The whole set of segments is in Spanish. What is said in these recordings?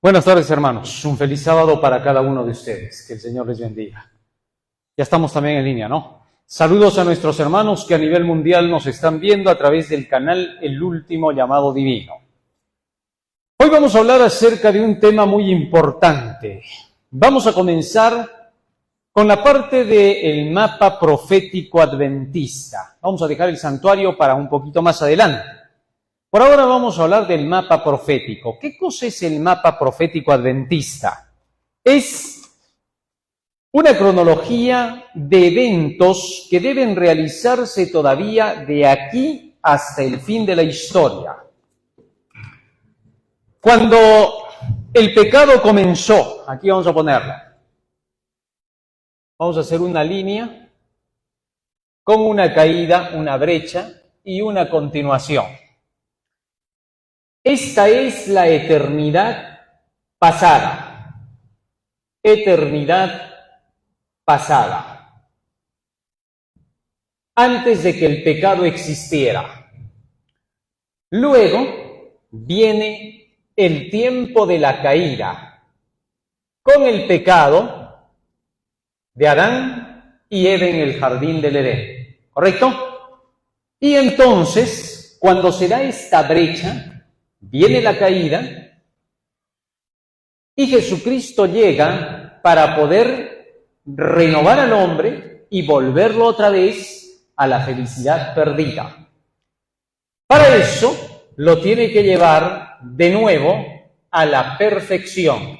Buenas tardes, hermanos. Un feliz sábado para cada uno de ustedes. Que el Señor les bendiga. Ya estamos también en línea, ¿no? Saludos a nuestros hermanos que a nivel mundial nos están viendo a través del canal El Último Llamado Divino. Hoy vamos a hablar acerca de un tema muy importante. Vamos a comenzar con la parte del mapa profético adventista. Vamos a dejar el santuario para un poquito más adelante. Por ahora vamos a hablar del mapa profético. ¿Qué cosa es el mapa profético adventista? Es una cronología de eventos que deben realizarse todavía de aquí hasta el fin de la historia. Cuando el pecado comenzó, aquí vamos a ponerla. Vamos a hacer una línea con una caída, una brecha y una continuación. Esta es la eternidad pasada. Eternidad pasada. Antes de que el pecado existiera. Luego viene el tiempo de la caída, con el pecado de Adán y Eva en el jardín del Edén. ¿Correcto? Y entonces, cuando se da esta brecha, viene la caída y Jesucristo llega para poder renovar al hombre y volverlo otra vez a la felicidad perdida. Para eso lo tiene que llevar de nuevo a la perfección,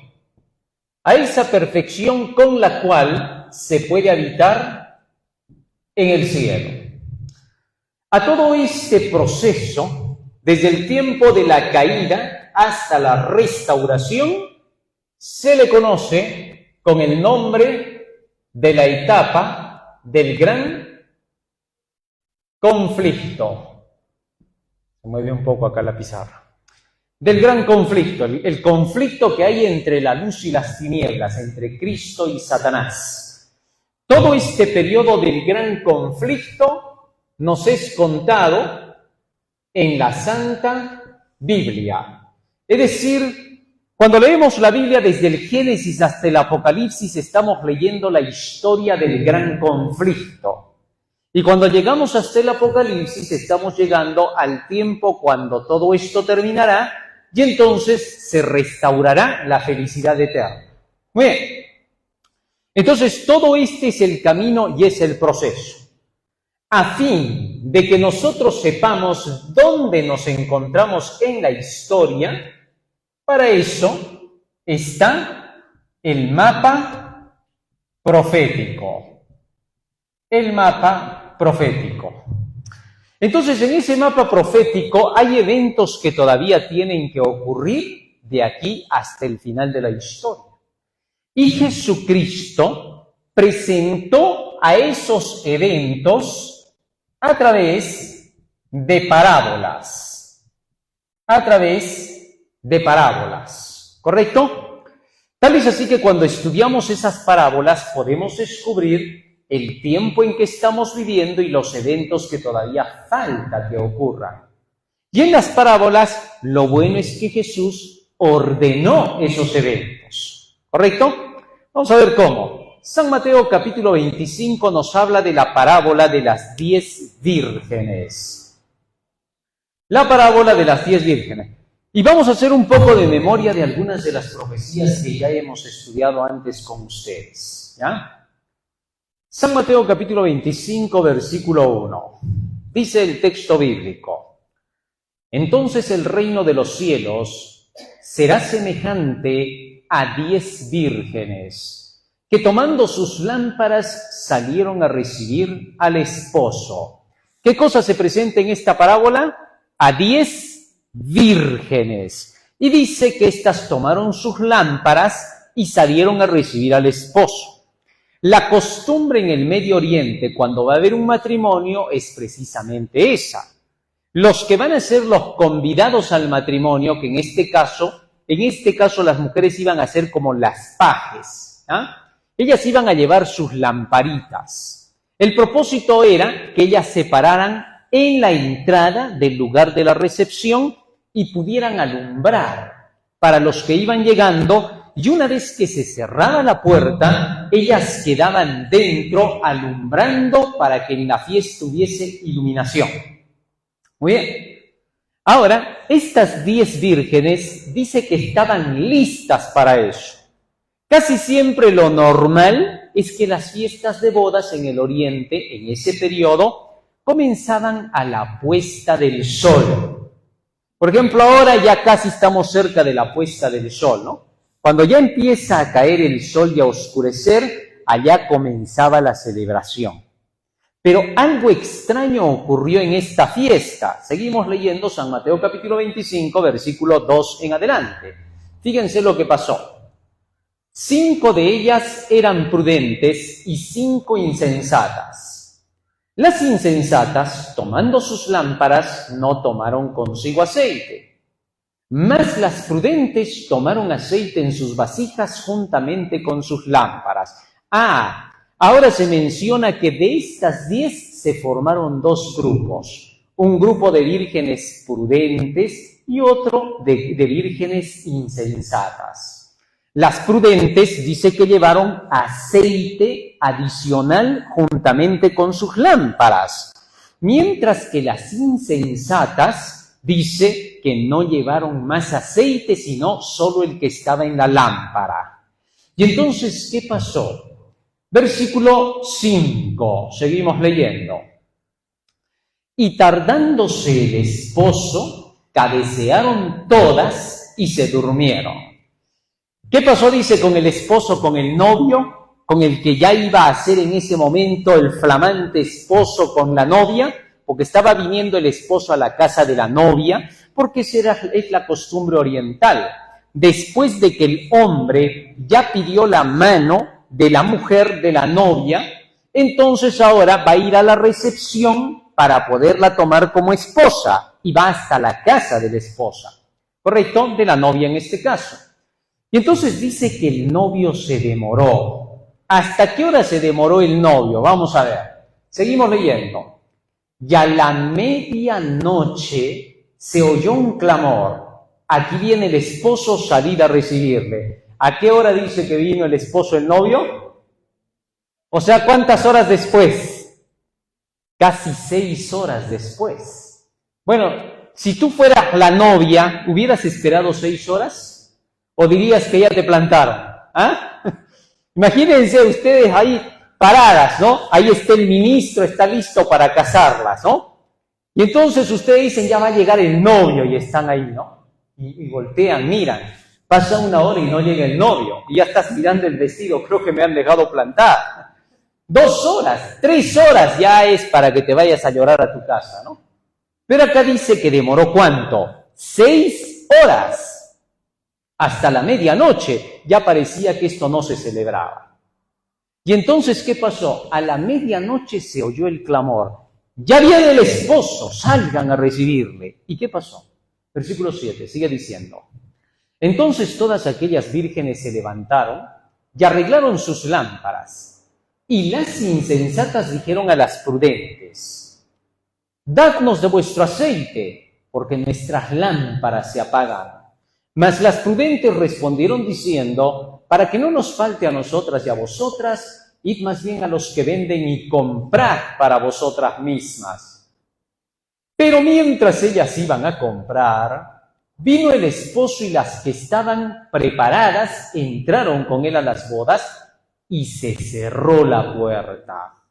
a esa perfección con la cual se puede habitar en el cielo. A todo este proceso, desde el tiempo de la caída hasta la restauración, se le conoce con el nombre de la etapa del gran conflicto. Se mueve un poco acá la pizarra. Del gran conflicto, el conflicto que hay entre la luz y las tinieblas, entre Cristo y Satanás. Todo este periodo del gran conflicto nos es contado en la Santa Biblia. Es decir, cuando leemos la Biblia desde el Génesis hasta el Apocalipsis, estamos leyendo la historia del gran conflicto. Y cuando llegamos hasta el Apocalipsis, estamos llegando al tiempo cuando todo esto terminará y entonces se restaurará la felicidad eterna. Muy bien. Entonces, todo este es el camino y es el proceso. A fin de que nosotros sepamos dónde nos encontramos en la historia, para eso está el mapa profético. El mapa profético. Entonces, en ese mapa profético hay eventos que todavía tienen que ocurrir de aquí hasta el final de la historia. Y Jesucristo presentó a esos eventos a través de parábolas. A través de parábolas. ¿Correcto? Tal es así que cuando estudiamos esas parábolas podemos descubrir el tiempo en que estamos viviendo y los eventos que todavía falta que ocurran. Y en las parábolas, lo bueno es que Jesús ordenó esos eventos. ¿Correcto? Vamos a ver cómo. San Mateo capítulo 25 nos habla de la parábola de las 10 vírgenes. La parábola de las 10 vírgenes. Y vamos a hacer un poco de memoria de algunas de las profecías que ya hemos estudiado antes con ustedes. ¿Ya? San Mateo capítulo 25 versículo 1. Dice el texto bíblico: entonces el reino de los cielos será semejante a 10 vírgenes que tomando sus lámparas salieron a recibir al esposo. ¿Qué cosa se presenta en esta parábola? A 10 vírgenes. Y dice que éstas tomaron sus lámparas y salieron a recibir al esposo. La costumbre en el Medio Oriente, cuando va a haber un matrimonio, es precisamente esa. Los que van a ser los convidados al matrimonio, que en este caso las mujeres iban a ser como las pajes, ¿ah? Ellas iban a llevar sus lamparitas. El propósito era que ellas se pararan en la entrada del lugar de la recepción y pudieran alumbrar para los que iban llegando, y una vez que se cerraba la puerta, ellas quedaban dentro alumbrando para que en la fiesta hubiese iluminación. Muy bien. Ahora, estas 10 vírgenes dice que estaban listas para eso. Casi siempre lo normal es que las fiestas de bodas en el Oriente, en ese periodo, comenzaban a la puesta del sol. Por ejemplo, ahora ya casi estamos cerca de la puesta del sol, ¿no? Cuando ya empieza a caer el sol y a oscurecer, allá comenzaba la celebración. Pero algo extraño ocurrió en esta fiesta. Seguimos leyendo San Mateo capítulo 25, versículo 2 en adelante. Fíjense lo que pasó. 5 de ellas eran prudentes y 5 insensatas. Las insensatas, tomando sus lámparas, no tomaron consigo aceite. Mas las prudentes tomaron aceite en sus vasijas juntamente con sus lámparas. Ahora se menciona que de estas 10 se formaron 2 grupos. Un grupo de vírgenes prudentes y otro de vírgenes insensatas. Las prudentes dice que llevaron aceite adicional juntamente con sus lámparas, mientras que las insensatas dice que no llevaron más aceite, sino solo el que estaba en la lámpara. Y entonces, ¿qué pasó? Versículo 5, seguimos leyendo. Y tardándose el esposo, cabecearon todas y se durmieron. ¿Qué pasó, dice, con el esposo, con el novio, con el que ya iba a ser en ese momento el flamante esposo con la novia? Porque estaba viniendo el esposo a la casa de la novia, porque esa es la costumbre oriental. Después de que el hombre ya pidió la mano de la mujer, de la novia, entonces ahora va a ir a la recepción para poderla tomar como esposa y va hasta la casa de la esposa, ¿correcto? De la novia en este caso. Y entonces dice que el novio se demoró. ¿Hasta qué hora se demoró el novio? Vamos a ver. Seguimos leyendo. Y a la medianoche se oyó un clamor. Aquí viene el esposo salir a recibirle. ¿A qué hora dice que vino el esposo, el novio? O sea, ¿cuántas horas después? Casi 6 horas después. Bueno, si tú fueras la novia, ¿hubieras esperado 6 horas? ¿O dirías que ya te plantaron? Imagínense ustedes ahí paradas, ¿no? Ahí está el ministro, está listo para casarlas, ¿no? Y entonces ustedes dicen, ya va a llegar el novio, y están ahí, ¿no? Y voltean, miran. Pasa 1 hora y no llega el novio, y ya estás mirando el vestido, creo que me han dejado plantar. 2 horas, 3 horas ya es para que te vayas a llorar a tu casa, ¿no? Pero acá dice que demoró ¿cuánto? 6 horas. Hasta la medianoche ya parecía que esto no se celebraba. Y entonces, ¿qué pasó? A la medianoche se oyó el clamor. Ya viene el esposo, salgan a recibirle. ¿Y qué pasó? Versículo 7, sigue diciendo. Entonces todas aquellas vírgenes se levantaron y arreglaron sus lámparas. Y las insensatas dijeron a las prudentes, dadnos de vuestro aceite, porque nuestras lámparas se apagan. Mas las prudentes respondieron diciendo, para que no nos falte a nosotras y a vosotras, id más bien a los que venden y comprad para vosotras mismas. Pero mientras ellas iban a comprar, vino el esposo y las que estaban preparadas entraron con él a las bodas y se cerró la puerta.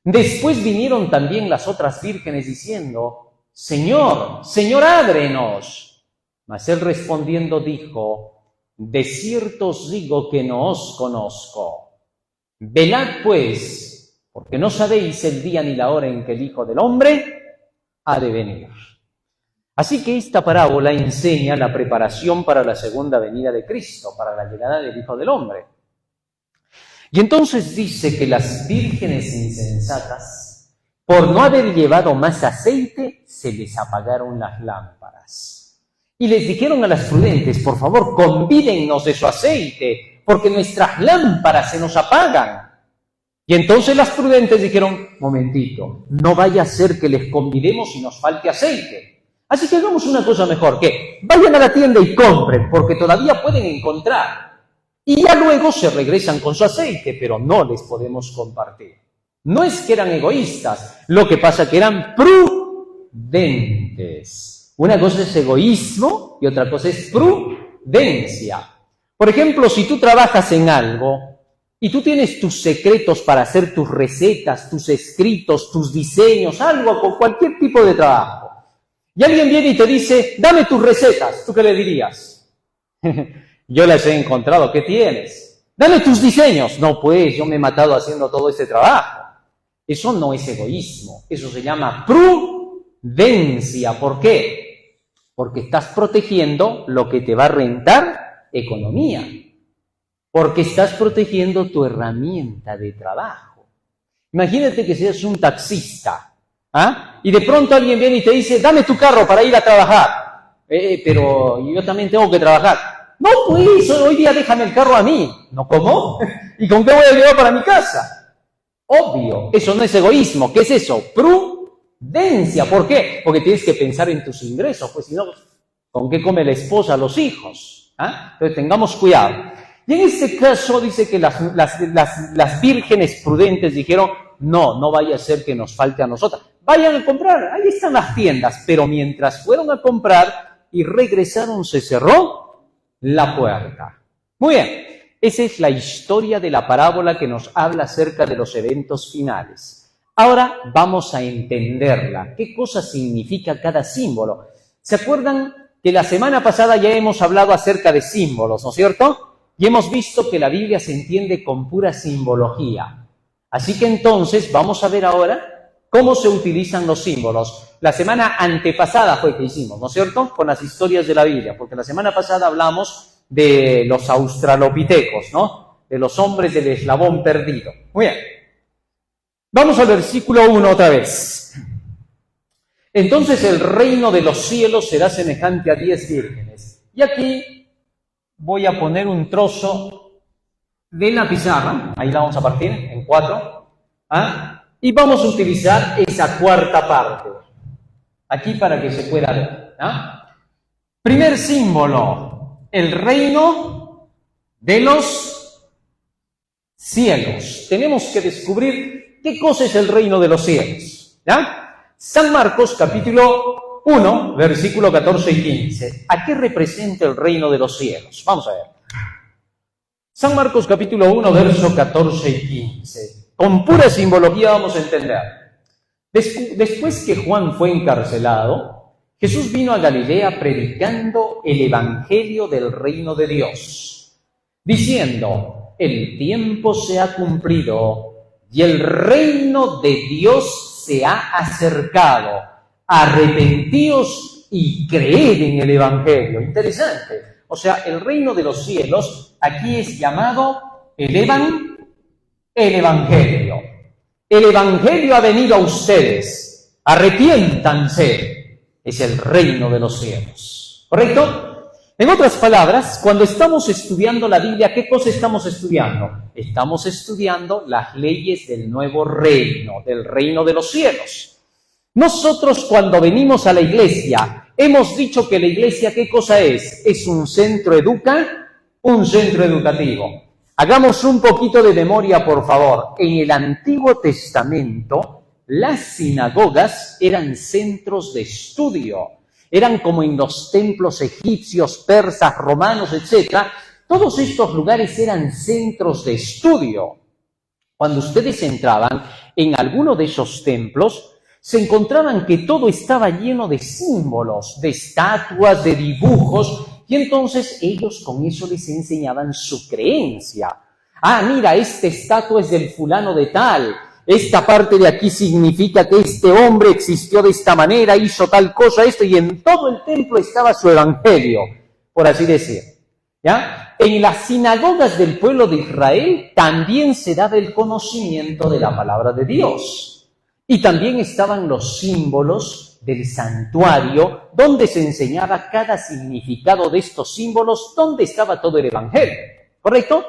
Después vinieron también las otras vírgenes diciendo, Señor, Señor, ábrenos. Mas él respondiendo dijo, de cierto os digo que no os conozco. Velad pues, porque no sabéis el día ni la hora en que el Hijo del Hombre ha de venir. Así que esta parábola enseña la preparación para la segunda venida de Cristo, para la llegada del Hijo del Hombre. Y entonces dice que las vírgenes insensatas, por no haber llevado más aceite, se les apagaron las lámparas. Y les dijeron a las prudentes, por favor, convídennos de su aceite, porque nuestras lámparas se nos apagan. Y entonces las prudentes dijeron, momentito, no vaya a ser que les convidemos y nos falte aceite. Así que hagamos una cosa mejor, que vayan a la tienda y compren, porque todavía pueden encontrar. Y ya luego se regresan con su aceite, pero no les podemos compartir. No es que eran egoístas, lo que pasa que eran prudentes. Una cosa es egoísmo y otra cosa es prudencia. Por ejemplo, si tú trabajas en algo y tú tienes tus secretos para hacer tus recetas, tus escritos, tus diseños, algo con cualquier tipo de trabajo, y alguien viene y te dice, dame tus recetas, ¿tú qué le dirías? Yo las he encontrado, ¿qué tienes? Dame tus diseños. No, pues, yo me he matado haciendo todo este trabajo. Eso no es egoísmo, eso se llama prudencia. ¿Por qué? Porque estás protegiendo lo que te va a rentar economía. Porque estás protegiendo tu herramienta de trabajo. Imagínate que seas un taxista, ¿ah? Y de pronto alguien viene y te dice, dame tu carro para ir a trabajar. Pero yo también tengo que trabajar. No, pues, hoy día déjame el carro a mí. ¿No, cómo? ¿Y con qué voy a llevar para mi casa? Obvio, eso no es egoísmo. ¿Qué es eso? Prudencia. ¿Por qué? Porque tienes que pensar en tus ingresos, pues si no, ¿con qué come la esposa, los hijos? ¿Ah? Entonces tengamos cuidado. Y en este caso dice que las vírgenes prudentes dijeron, no vaya a ser que nos falte a nosotras. Vayan a comprar, ahí están las tiendas. Pero mientras fueron a comprar y regresaron, se cerró la puerta. Muy bien, esa es la historia de la parábola que nos habla acerca de los eventos finales. Ahora vamos a entenderla. ¿Qué cosa significa cada símbolo? ¿Se acuerdan que la semana pasada ya hemos hablado acerca de símbolos, ¿no es cierto? Y hemos visto que la Biblia se entiende con pura simbología. Así que entonces vamos a ver ahora cómo se utilizan los símbolos. La semana antepasada fue que hicimos, ¿no es cierto? Con las historias de la Biblia, porque la semana pasada hablamos de los australopitecos, ¿no? De los hombres del eslabón perdido. Muy bien. Vamos al versículo 1 otra vez. Entonces el reino de los cielos será semejante a 10 vírgenes. Y aquí voy a poner un trozo de la pizarra, ahí la vamos a partir en 4, ¿ah? Y vamos a utilizar esa cuarta parte, aquí para que se pueda ver, ¿ah? Primer símbolo, el reino de los cielos. Tenemos que descubrir qué cosa es el reino de los cielos, ¿ya? San Marcos capítulo 1, versículo 14 y 15. ¿A qué representa el reino de los cielos? Vamos a ver. San Marcos capítulo 1, verso 14 y 15. Con pura simbología vamos a entender. Después que Juan fue encarcelado, Jesús vino a Galilea predicando el evangelio del reino de Dios, diciendo, el tiempo se ha cumplido y el reino de Dios se ha acercado. Arrepentíos y creed en el evangelio. Interesante. O sea, el reino de los cielos aquí es llamado el evangelio. El evangelio ha venido a ustedes. Arrepiéntanse. Es el reino de los cielos. ¿Correcto? En otras palabras, cuando estamos estudiando la Biblia, ¿qué cosa estamos estudiando? Estamos estudiando las leyes del nuevo reino, del reino de los cielos. Nosotros cuando venimos a la iglesia, hemos dicho que la iglesia, ¿qué cosa es? Es un centro educativo. Hagamos un poquito de memoria, por favor. En el Antiguo Testamento, las sinagogas eran centros de estudio. Eran como en los templos egipcios, persas, romanos, etc. Todos estos lugares eran centros de estudio. Cuando ustedes entraban en alguno de esos templos, se encontraban que todo estaba lleno de símbolos, de estatuas, de dibujos, y entonces ellos con eso les enseñaban su creencia. Ah, mira, esta estatua es del fulano de tal. Esta parte de aquí significa que este hombre existió de esta manera, hizo tal cosa, esto, y en todo el templo estaba su evangelio, por así decir. ¿Ya? En las sinagogas del pueblo de Israel también se daba el conocimiento de la palabra de Dios. Y también estaban los símbolos del santuario, donde se enseñaba cada significado de estos símbolos, donde estaba todo el evangelio. ¿Correcto?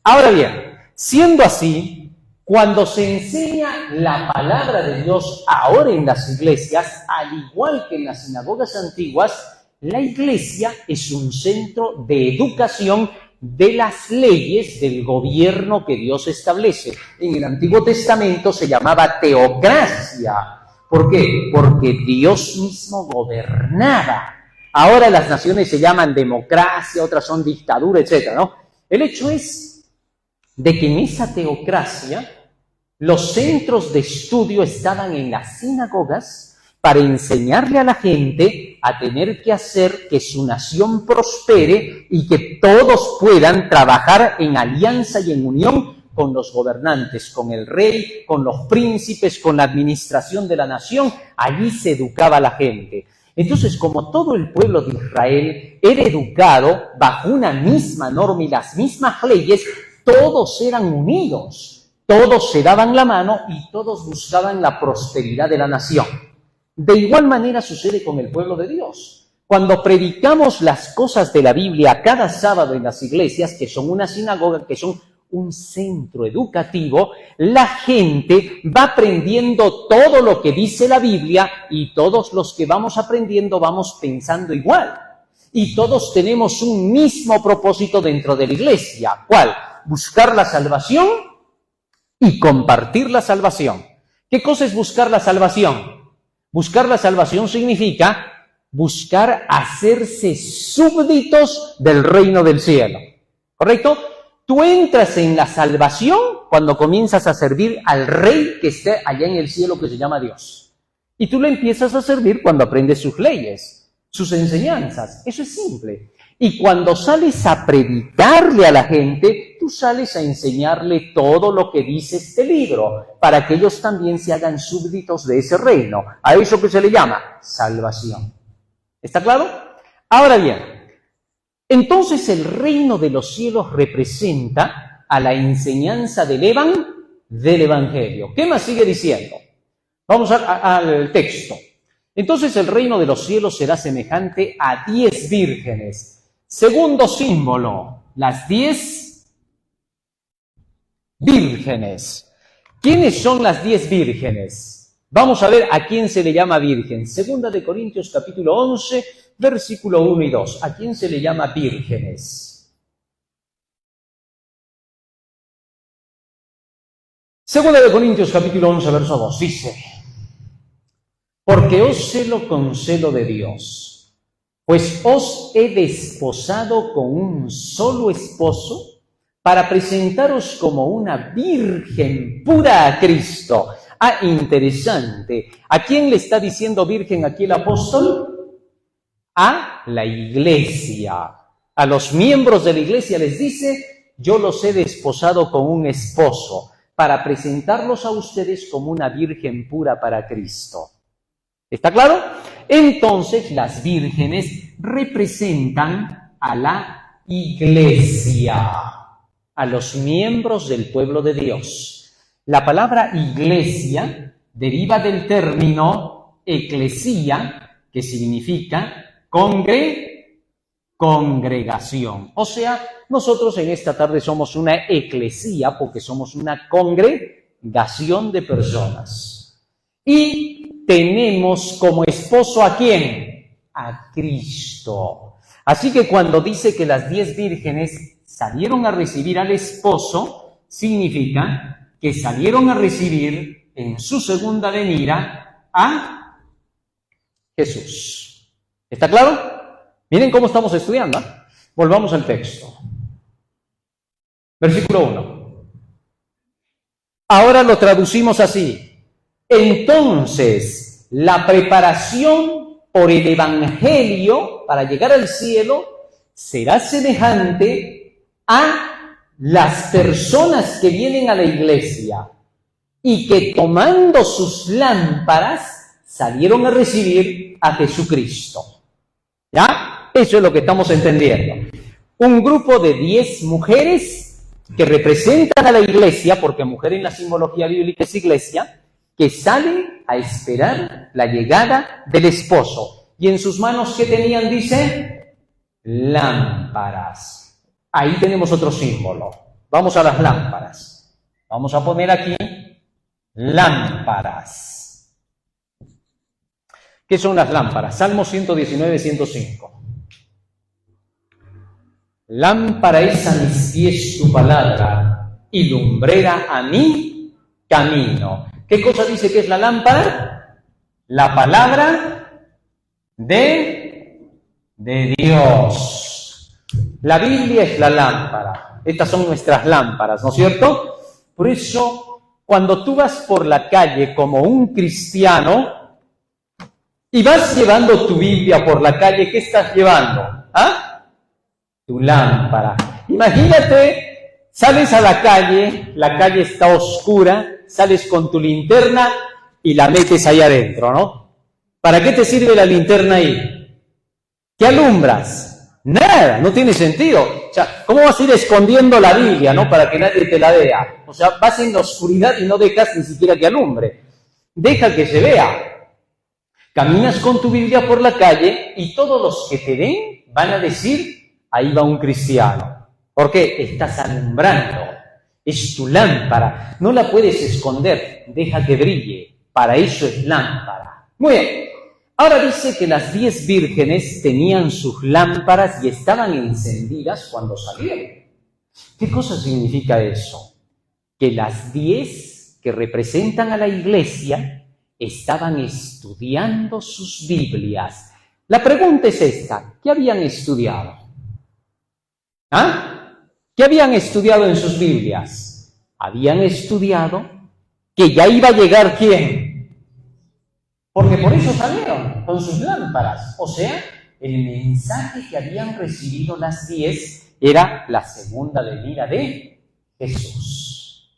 Ahora bien, siendo así, Cuando se enseña la palabra de Dios ahora en las iglesias, al igual que en las sinagogas antiguas, la iglesia es un centro de educación de las leyes del gobierno que Dios establece. En el Antiguo Testamento se llamaba teocracia. ¿Por qué? Porque Dios mismo gobernaba. Ahora las naciones se llaman democracia, otras son dictadura, etc., ¿no? El hecho es de que en esa teocracia los centros de estudio estaban en las sinagogas para enseñarle a la gente a tener que hacer que su nación prospere y que todos puedan trabajar en alianza y en unión con los gobernantes, con el rey, con los príncipes, con la administración de la nación. Allí se educaba a la gente. Entonces, como todo el pueblo de Israel era educado bajo una misma norma y las mismas leyes, todos eran unidos. Todos se daban la mano y todos buscaban la prosperidad de la nación. De igual manera sucede con el pueblo de Dios. Cuando predicamos las cosas de la Biblia cada sábado en las iglesias, que son una sinagoga, que son un centro educativo, la gente va aprendiendo todo lo que dice la Biblia y todos los que vamos aprendiendo vamos pensando igual. Y todos tenemos un mismo propósito dentro de la iglesia. ¿Cuál? Buscar la salvación y compartir la salvación. ¿Qué cosa es buscar la salvación? Buscar la salvación significa buscar hacerse súbditos del reino del cielo. ¿Correcto? Tú entras en la salvación cuando comienzas a servir al rey que esté allá en el cielo, que se llama Dios. Y tú le empiezas a servir cuando aprendes sus leyes, sus enseñanzas. Eso es simple. Y cuando sales a predicarle a la gente, tú sales a enseñarle todo lo que dice este libro, para que ellos también se hagan súbditos de ese reino. A eso que se le llama salvación. ¿Está claro? Ahora bien, entonces el reino de los cielos representa a la enseñanza del Evangelio. ¿Qué más sigue diciendo? Vamos al texto. Entonces el reino de los cielos será semejante a 10 vírgenes. Segundo símbolo, las 10 vírgenes. ¿Quiénes son las 10 vírgenes? Vamos a ver a quién se le llama virgen. Segunda de Corintios capítulo 11, versículo 1 y 2. ¿A quién se le llama vírgenes? Segunda de Corintios capítulo 11, verso 2. Dice: porque os celo con celo de Dios, pues os he desposado con un solo esposo para presentaros como una virgen pura a Cristo. Ah, interesante. ¿A quién le está diciendo virgen aquí el apóstol? A la iglesia. A los miembros de la iglesia les dice: yo los he desposado con un esposo para presentarlos a ustedes como una virgen pura para Cristo. ¿Está claro? Entonces las vírgenes representan a la iglesia, a los miembros del pueblo de Dios. La palabra iglesia deriva del término eclesía, que significa congregación. O sea, nosotros en esta tarde somos una eclesía porque somos una congregación de personas. Y tenemos como esposo ¿a quién? A Cristo. Así que cuando dice que las 10 vírgenes salieron a recibir al esposo, significa que salieron a recibir en su segunda venida a Jesús. ¿Está claro? Miren cómo estamos estudiando, ¿eh? Volvamos al texto. Versículo 1. Ahora lo traducimos así. Entonces, la preparación por el Evangelio para llegar al cielo será semejante a las personas que vienen a la iglesia y que tomando sus lámparas salieron a recibir a Jesucristo. ¿Ya? Eso es lo que estamos entendiendo. Un grupo de 10 mujeres que representan a la iglesia, porque mujer en la simbología bíblica es iglesia, que salen a esperar la llegada del esposo. Y en sus manos, ¿qué tenían? Dice, lámparas. Ahí tenemos otro símbolo. Vamos a las lámparas. Vamos a poner aquí lámparas. ¿Qué son las lámparas? Salmo 119, 105. Lámpara es a mis pies tu palabra y lumbrera a mi camino. ¿Qué cosa dice que es la lámpara? La palabra de Dios. La Biblia es la lámpara. Estas son nuestras lámparas, ¿no es cierto? Por eso, cuando tú vas por la calle como un cristiano y vas llevando tu Biblia por la calle, ¿qué estás llevando? ¿Ah? Tu lámpara. Imagínate, sales a la calle está oscura, sales con tu linterna y la metes ahí adentro, ¿no? ¿Para qué te sirve la linterna ahí? ¿Qué alumbras? Nada, no tiene sentido. O sea, ¿cómo vas a ir escondiendo la Biblia, no? Para que nadie te la vea. O sea, vas en la oscuridad y no dejas ni siquiera que alumbre. Deja que se vea. Caminas con tu Biblia por la calle y todos los que te ven van a decir, ahí va un cristiano. ¿Por qué? Estás alumbrando. Es tu lámpara. No la puedes esconder. Deja que brille. Para eso es lámpara. Muy bien. Ahora dice que las 10 vírgenes tenían sus lámparas y estaban encendidas cuando salieron. ¿Qué cosa significa eso? Que las 10 que representan a la iglesia estaban estudiando sus Biblias. La pregunta es esta: ¿qué habían estudiado? ¿Ah? ¿Qué habían estudiado en sus Biblias? Habían estudiado que ya iba a llegar ¿quién? Porque por eso salieron con sus lámparas. O sea, el mensaje que habían recibido las 10 era la segunda venida de Jesús.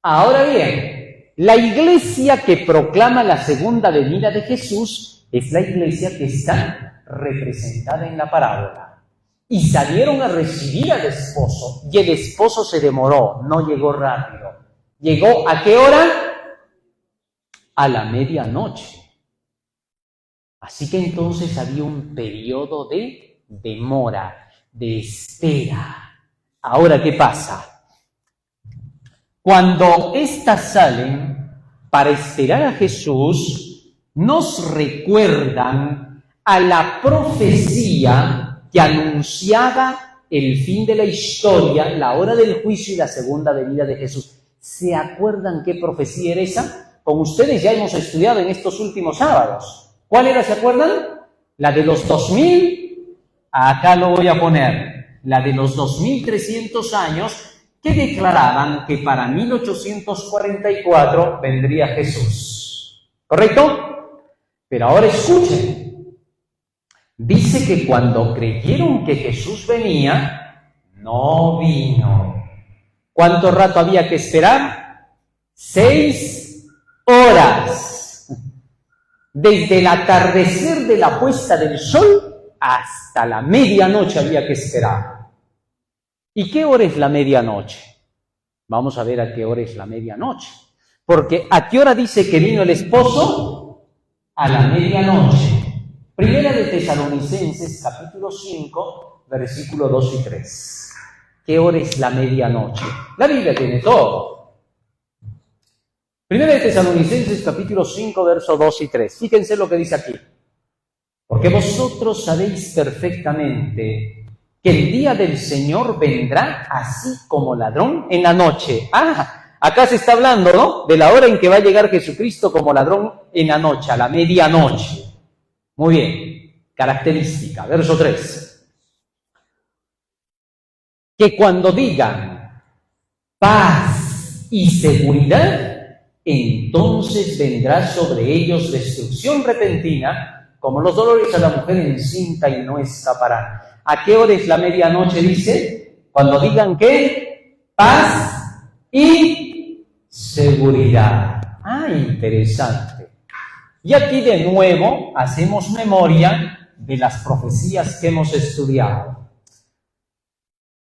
Ahora bien, la iglesia que proclama la segunda venida de Jesús es la iglesia que está representada en la parábola. Y salieron a recibir al esposo, y el esposo se demoró, no llegó rápido. ¿Llegó a qué hora? A la medianoche. Así que entonces había un periodo de demora, de espera. Ahora, ¿qué pasa? Cuando éstas salen para esperar a Jesús, nos recuerdan a la profecía que anunciaba el fin de la historia, la hora del juicio y la segunda venida de Jesús. ¿Se acuerdan qué profecía era esa? Con ustedes ya hemos estudiado en estos últimos sábados. ¿Cuál era, se acuerdan? La de los 2000, acá lo voy a poner, la de los 2300 años que declaraban que para 1844 vendría Jesús. ¿Correcto? Pero ahora escuchen. Dice que cuando creyeron que Jesús venía, no vino. ¿Cuánto rato había que esperar? 6 horas. Desde el atardecer de la puesta del sol hasta la medianoche había que esperar. ¿Y qué hora es la medianoche? Vamos a ver a qué hora es la medianoche. Porque ¿a qué hora dice que vino el esposo? A la medianoche. Primera de Tesalonicenses, capítulo 5, versículo 2 y 3. ¿Qué hora es la medianoche? La Biblia tiene todo. Primera de Tesalonicenses, capítulo 5, versos 2 y 3. Fíjense lo que dice aquí. Porque vosotros sabéis perfectamente que el día del Señor vendrá así como ladrón en la noche. Acá se está hablando, ¿no? De la hora en que va a llegar Jesucristo como ladrón en la noche, a la medianoche. Muy bien. Característica, verso 3. Que cuando digan paz y seguridad, entonces vendrá sobre ellos destrucción repentina, como los dolores a la mujer encinta y no escaparán. ¿A qué hora es la medianoche, dice? Cuando digan ¿qué? Paz y seguridad. Interesante. Y aquí de nuevo hacemos memoria de las profecías que hemos estudiado.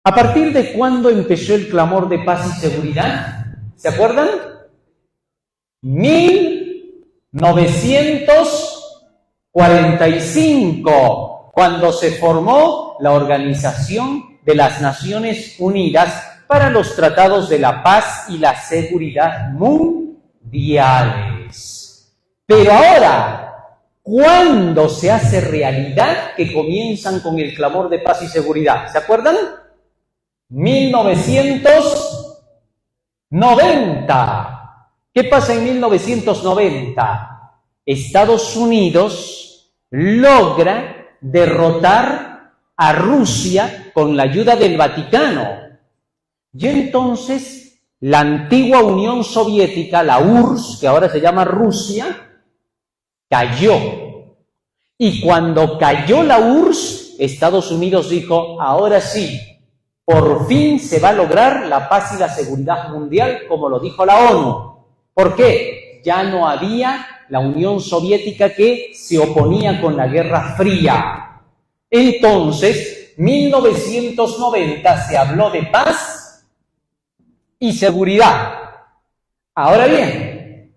¿A partir de cuándo empezó el clamor de paz y seguridad? ¿Se acuerdan? 1945, cuando se formó la Organización de las Naciones Unidas para los tratados de la paz y la seguridad mundiales. Pero ahora, ¿cuándo se hace realidad que comienzan con el clamor de paz y seguridad? ¿Se acuerdan? 1990. ¿Qué pasa en 1990? Estados Unidos logra derrotar a Rusia con la ayuda del Vaticano. Y entonces la antigua Unión Soviética, la URSS, que ahora se llama Rusia, cayó. Y cuando cayó la URSS, Estados Unidos dijo, ahora sí, por fin se va a lograr la paz y la seguridad mundial, como lo dijo la ONU. ¿Por qué? Ya no había la Unión Soviética que se oponía con la Guerra Fría. Entonces, 1990 se habló de paz y seguridad. Ahora bien,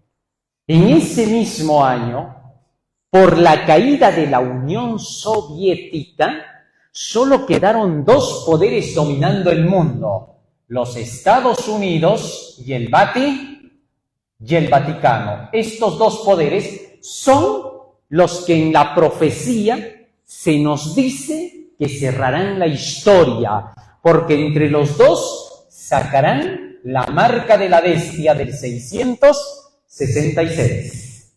en ese mismo año, por la caída de la Unión Soviética, solo quedaron dos poderes dominando el mundo, los Estados Unidos y el Vaticano. Estos dos poderes son los que en la profecía se nos dice que cerrarán la historia, porque entre los dos sacarán la marca de la bestia del 666.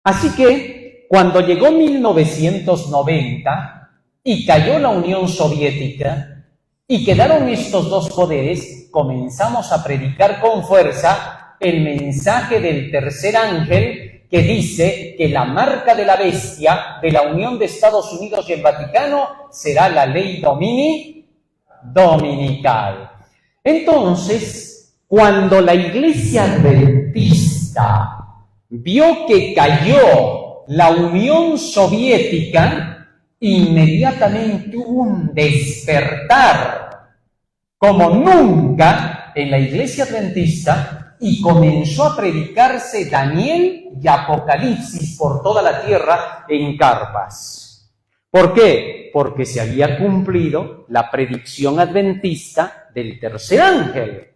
Así que, cuando llegó 1990 y cayó la Unión Soviética y quedaron estos dos poderes, comenzamos a predicar con fuerza el mensaje del tercer ángel que dice que la marca de la bestia de la unión de Estados Unidos y el Vaticano será la ley dominical. Entonces, cuando la Iglesia Adventista vio que cayó la Unión Soviética, inmediatamente hubo un despertar como nunca en la Iglesia Adventista y comenzó a predicarse Daniel y Apocalipsis por toda la tierra en carpas. ¿Por qué? Porque se había cumplido la predicción adventista del tercer ángel,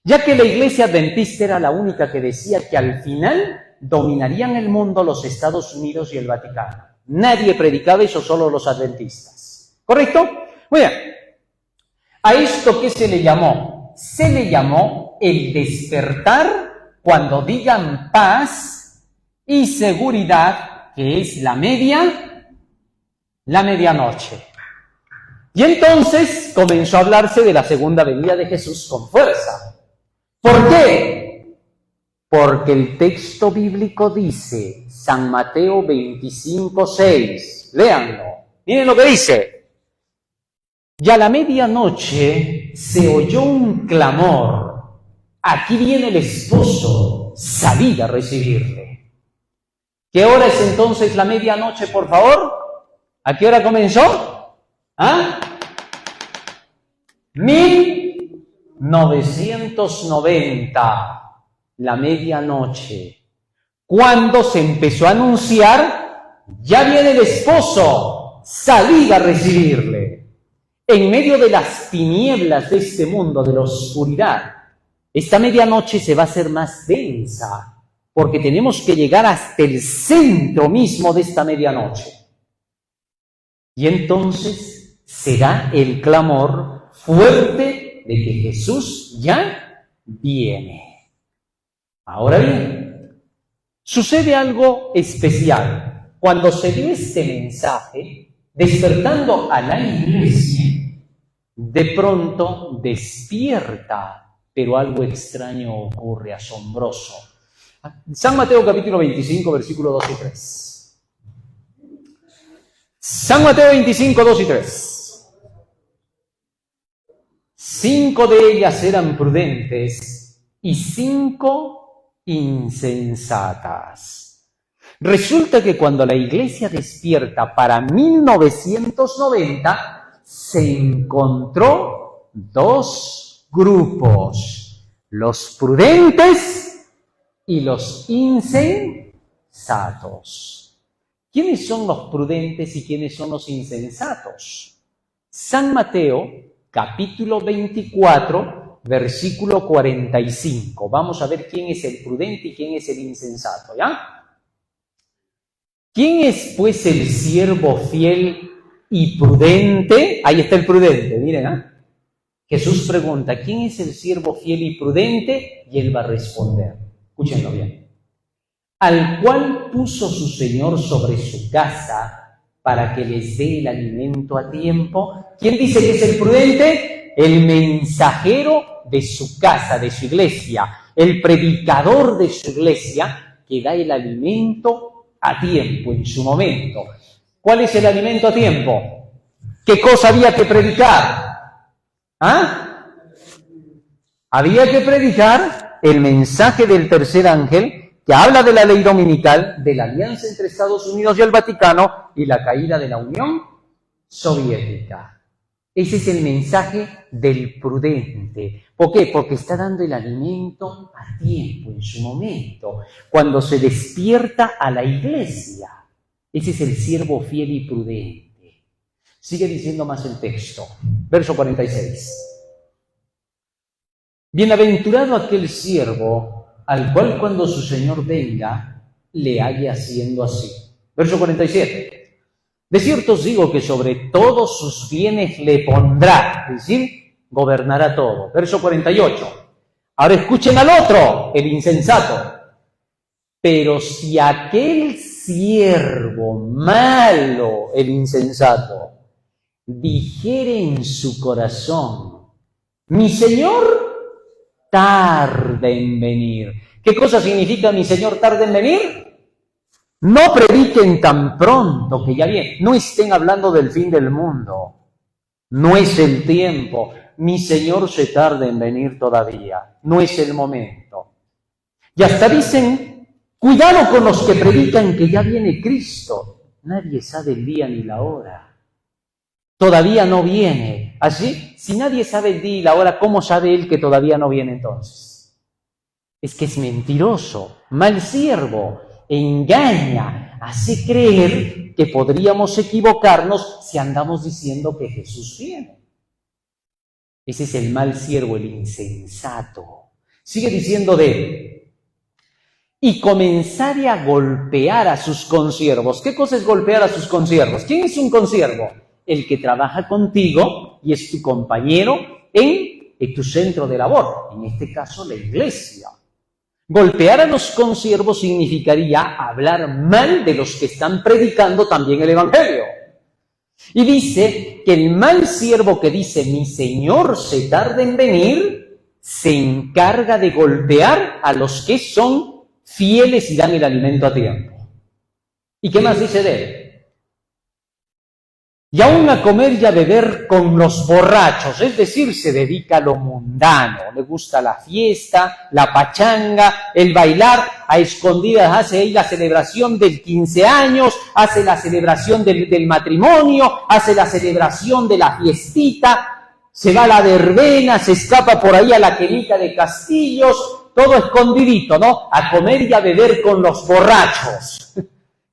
ya que la Iglesia Adventista era la única que decía que al final dominarían el mundo los Estados Unidos y el Vaticano. Nadie predicaba eso, solo los adventistas. ¿Correcto? Muy bien. ¿A esto qué se le llamó? Se le llamó el despertar cuando digan paz y seguridad, que es la medianoche. Y entonces comenzó a hablarse de la segunda venida de Jesús con fuerza. ¿Por qué? Porque el texto bíblico dice, San Mateo 25:6, léanlo, miren lo que dice. Y a la medianoche se oyó un clamor, aquí viene el esposo, salid a recibirle. ¿Qué hora es entonces la medianoche, por favor? ¿A qué hora comenzó? 1990, la medianoche, cuando se empezó a anunciar, ya viene el esposo, salid a recibirle. En medio de las tinieblas de este mundo, de la oscuridad, esta medianoche se va a hacer más densa, porque tenemos que llegar hasta el centro mismo de esta medianoche. Y entonces será el clamor fuerte de que Jesús ya viene. Ahora bien, sucede algo especial. Cuando se dio este mensaje, despertando a la Iglesia, de pronto despierta, pero algo extraño ocurre, asombroso. San Mateo capítulo 25, versículo 2 y 3. San Mateo 25, 2 y 3. 5 de ellas eran prudentes y 5 insensatas. Resulta que cuando la Iglesia despierta para 1990, se encontró dos grupos, los prudentes y los insensatos. ¿Quiénes son los prudentes y quiénes son los insensatos? San Mateo, capítulo 24, versículo 45. Vamos a ver quién es el prudente y quién es el insensato, ¿ya? ¿Quién es, pues, el siervo fiel y prudente? Ahí está el prudente, miren, ¿ah? Jesús pregunta, ¿quién es el siervo fiel y prudente? Y él va a responder, escúchenlo bien. Al cual puso su Señor sobre su casa para que les dé el alimento a tiempo. ¿Quién dice que es el prudente? El mensajero de su casa, de su iglesia, el predicador de su iglesia, que da el alimento a tiempo, en su momento. ¿Cuál es el alimento a tiempo? ¿Qué cosa había que predicar? ¿Ah? Había que predicar el mensaje del tercer ángel, que habla de la ley dominical, de la alianza entre Estados Unidos y el Vaticano y la caída de la Unión Soviética. Ese es el mensaje del prudente. ¿Por qué? Porque está dando el alimento a tiempo, en su momento, cuando se despierta a la iglesia. Ese es el siervo fiel y prudente. Sigue diciendo más el texto. Verso 46. Bienaventurado aquel siervo al cual cuando su Señor venga le halle haciendo así. Verso 47. De cierto os digo que sobre todos sus bienes le pondrá, es decir, gobernará todo. Verso 48. Ahora escuchen al otro, el insensato. Pero si aquel siervo malo, el insensato, dijere en su corazón, mi Señor tarda en venir. ¿Qué cosa significa mi Señor tarda en venir? No prediquen tan pronto que ya viene. No estén hablando del fin del mundo. No es el tiempo. Mi Señor se tarda en venir todavía. No es el momento. Y hasta dicen, cuidado con los que predican que ya viene Cristo. Nadie sabe el día ni la hora. Todavía no viene. ¿Así? Si nadie sabe el día y la hora, ¿cómo sabe él que todavía no viene entonces? Es que es mentiroso, mal siervo, engaña, hace creer que podríamos equivocarnos si andamos diciendo que Jesús viene. Ese es el mal siervo, el insensato. Sigue diciendo de él. Y comenzare a golpear a sus consiervos. ¿Qué cosa es golpear a sus consiervos? ¿Quién es un consiervo? El que trabaja contigo y es tu compañero en tu centro de labor, en este caso la iglesia. Golpear a los consiervos significaría hablar mal de los que están predicando también el Evangelio. Y dice que el mal siervo que dice, mi Señor se tarda en venir, se encarga de golpear a los que son fieles y dan el alimento a tiempo. ¿Y qué más dice de él? Y aún a comer y a beber con los borrachos, es decir, se dedica a lo mundano, le gusta la fiesta, la pachanga, el bailar, a escondidas hace ahí la celebración del 15 años, hace la celebración del matrimonio, hace la celebración de la fiestita, se va a la verbena, se escapa por ahí a la querita de Castillos, todo escondidito, ¿no? A comer y a beber con los borrachos.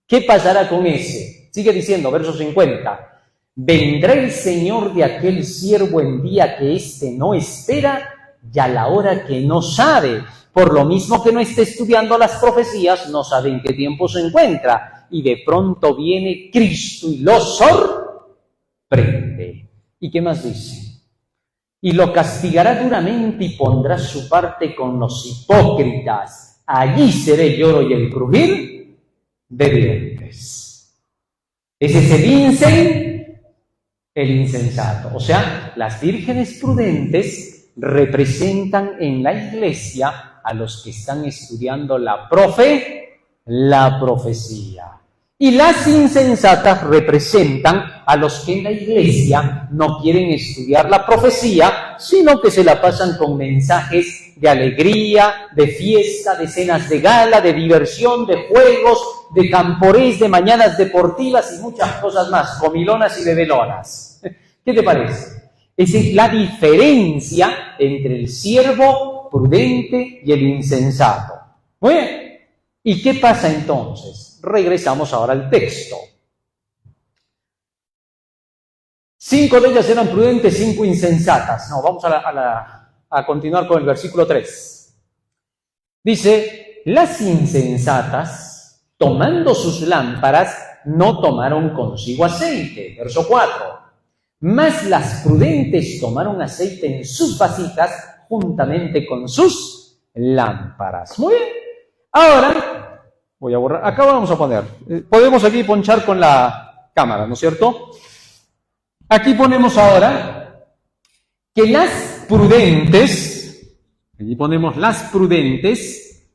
¿Qué pasará con ese? Sigue diciendo, verso 50. Vendrá el Señor de aquel siervo en día que éste no espera y a la hora que no sabe. Por lo mismo que no esté estudiando las profecías, no sabe en qué tiempo se encuentra. Y de pronto viene Cristo y lo sorprende. ¿Y qué más dice? Y lo castigará duramente y pondrá su parte con los hipócritas. Allí será el lloro y el crujir de dientes. Ese es el el insensato. O sea, las vírgenes prudentes representan en la iglesia a los que están estudiando la profecía. Y las insensatas representan a los que en la iglesia no quieren estudiar la profecía, sino que se la pasan con mensajes de alegría, de fiesta, de cenas de gala, de diversión, de juegos, de camporés, de mañanas deportivas y muchas cosas más, comilonas y bebelonas. ¿Qué te parece? Esa es la diferencia entre el siervo prudente y el insensato. Muy bien. ¿Y qué pasa entonces? Regresamos ahora al texto. 5 de ellas eran prudentes, 5 insensatas. No, vamos a continuar con el versículo 3. Dice, las insensatas, tomando sus lámparas, no tomaron consigo aceite. Verso 4. Mas las prudentes tomaron aceite en sus vasijas juntamente con sus lámparas. Muy bien. Ahora, voy a borrar. Acá vamos a poner. Podemos aquí ponchar con la cámara, ¿no es cierto? Aquí ponemos ahora que las prudentes, aquí ponemos las prudentes,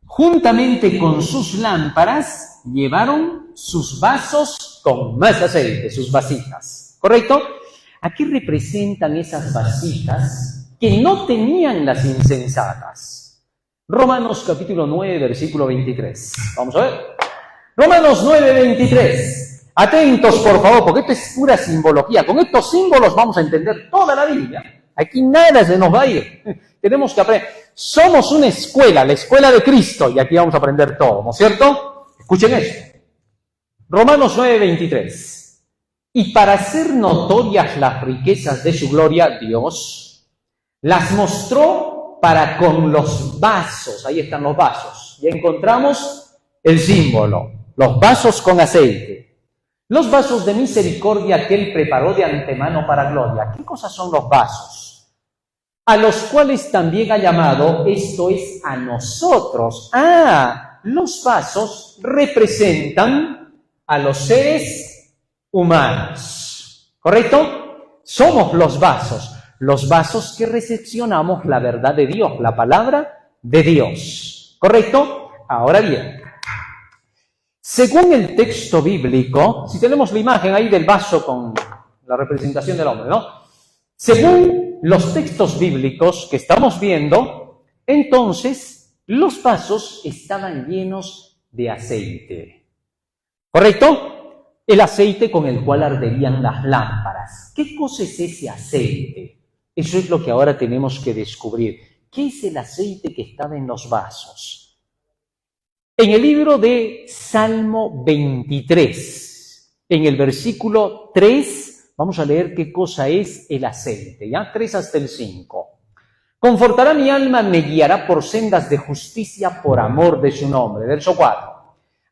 juntamente con sus lámparas, llevaron sus vasos con más aceite, sus vasijas. ¿Correcto? Aquí representan esas vasijas que no tenían las insensatas. Romanos capítulo 9, versículo 23. Vamos a ver. Romanos 9, 23. Atentos, por favor, porque esto es pura simbología. Con estos símbolos vamos a entender toda la Biblia. Aquí nada se nos va a ir. Tenemos que aprender. Somos una escuela, la escuela de Cristo, y aquí vamos a aprender todo, ¿no es cierto? Escuchen esto. Romanos 9, 23. Y para hacer notorias las riquezas de su gloria, Dios las mostró para con los vasos. Ahí están los vasos. Ya encontramos el símbolo. Los vasos con aceite. Los vasos de misericordia que Él preparó de antemano para gloria. ¿Qué cosas son los vasos? A los cuales también ha llamado, esto es, a nosotros. Los vasos representan a los seres humanos. ¿Correcto? Somos los vasos que recepcionamos la verdad de Dios, la palabra de Dios. ¿Correcto? Ahora bien, según el texto bíblico, si tenemos la imagen ahí del vaso con la representación del hombre, ¿no? Según los textos bíblicos que estamos viendo, entonces los vasos estaban llenos de aceite. ¿Correcto? El aceite con el cual arderían las lámparas. ¿Qué cosa es ese aceite? Eso es lo que ahora tenemos que descubrir. ¿Qué es el aceite que estaba en los vasos? En el libro de Salmo 23, en el versículo 3, vamos a leer qué cosa es el aceite, ¿ya? 3 hasta el 5. Confortará mi alma, me guiará por sendas de justicia por amor de su nombre. Verso 4.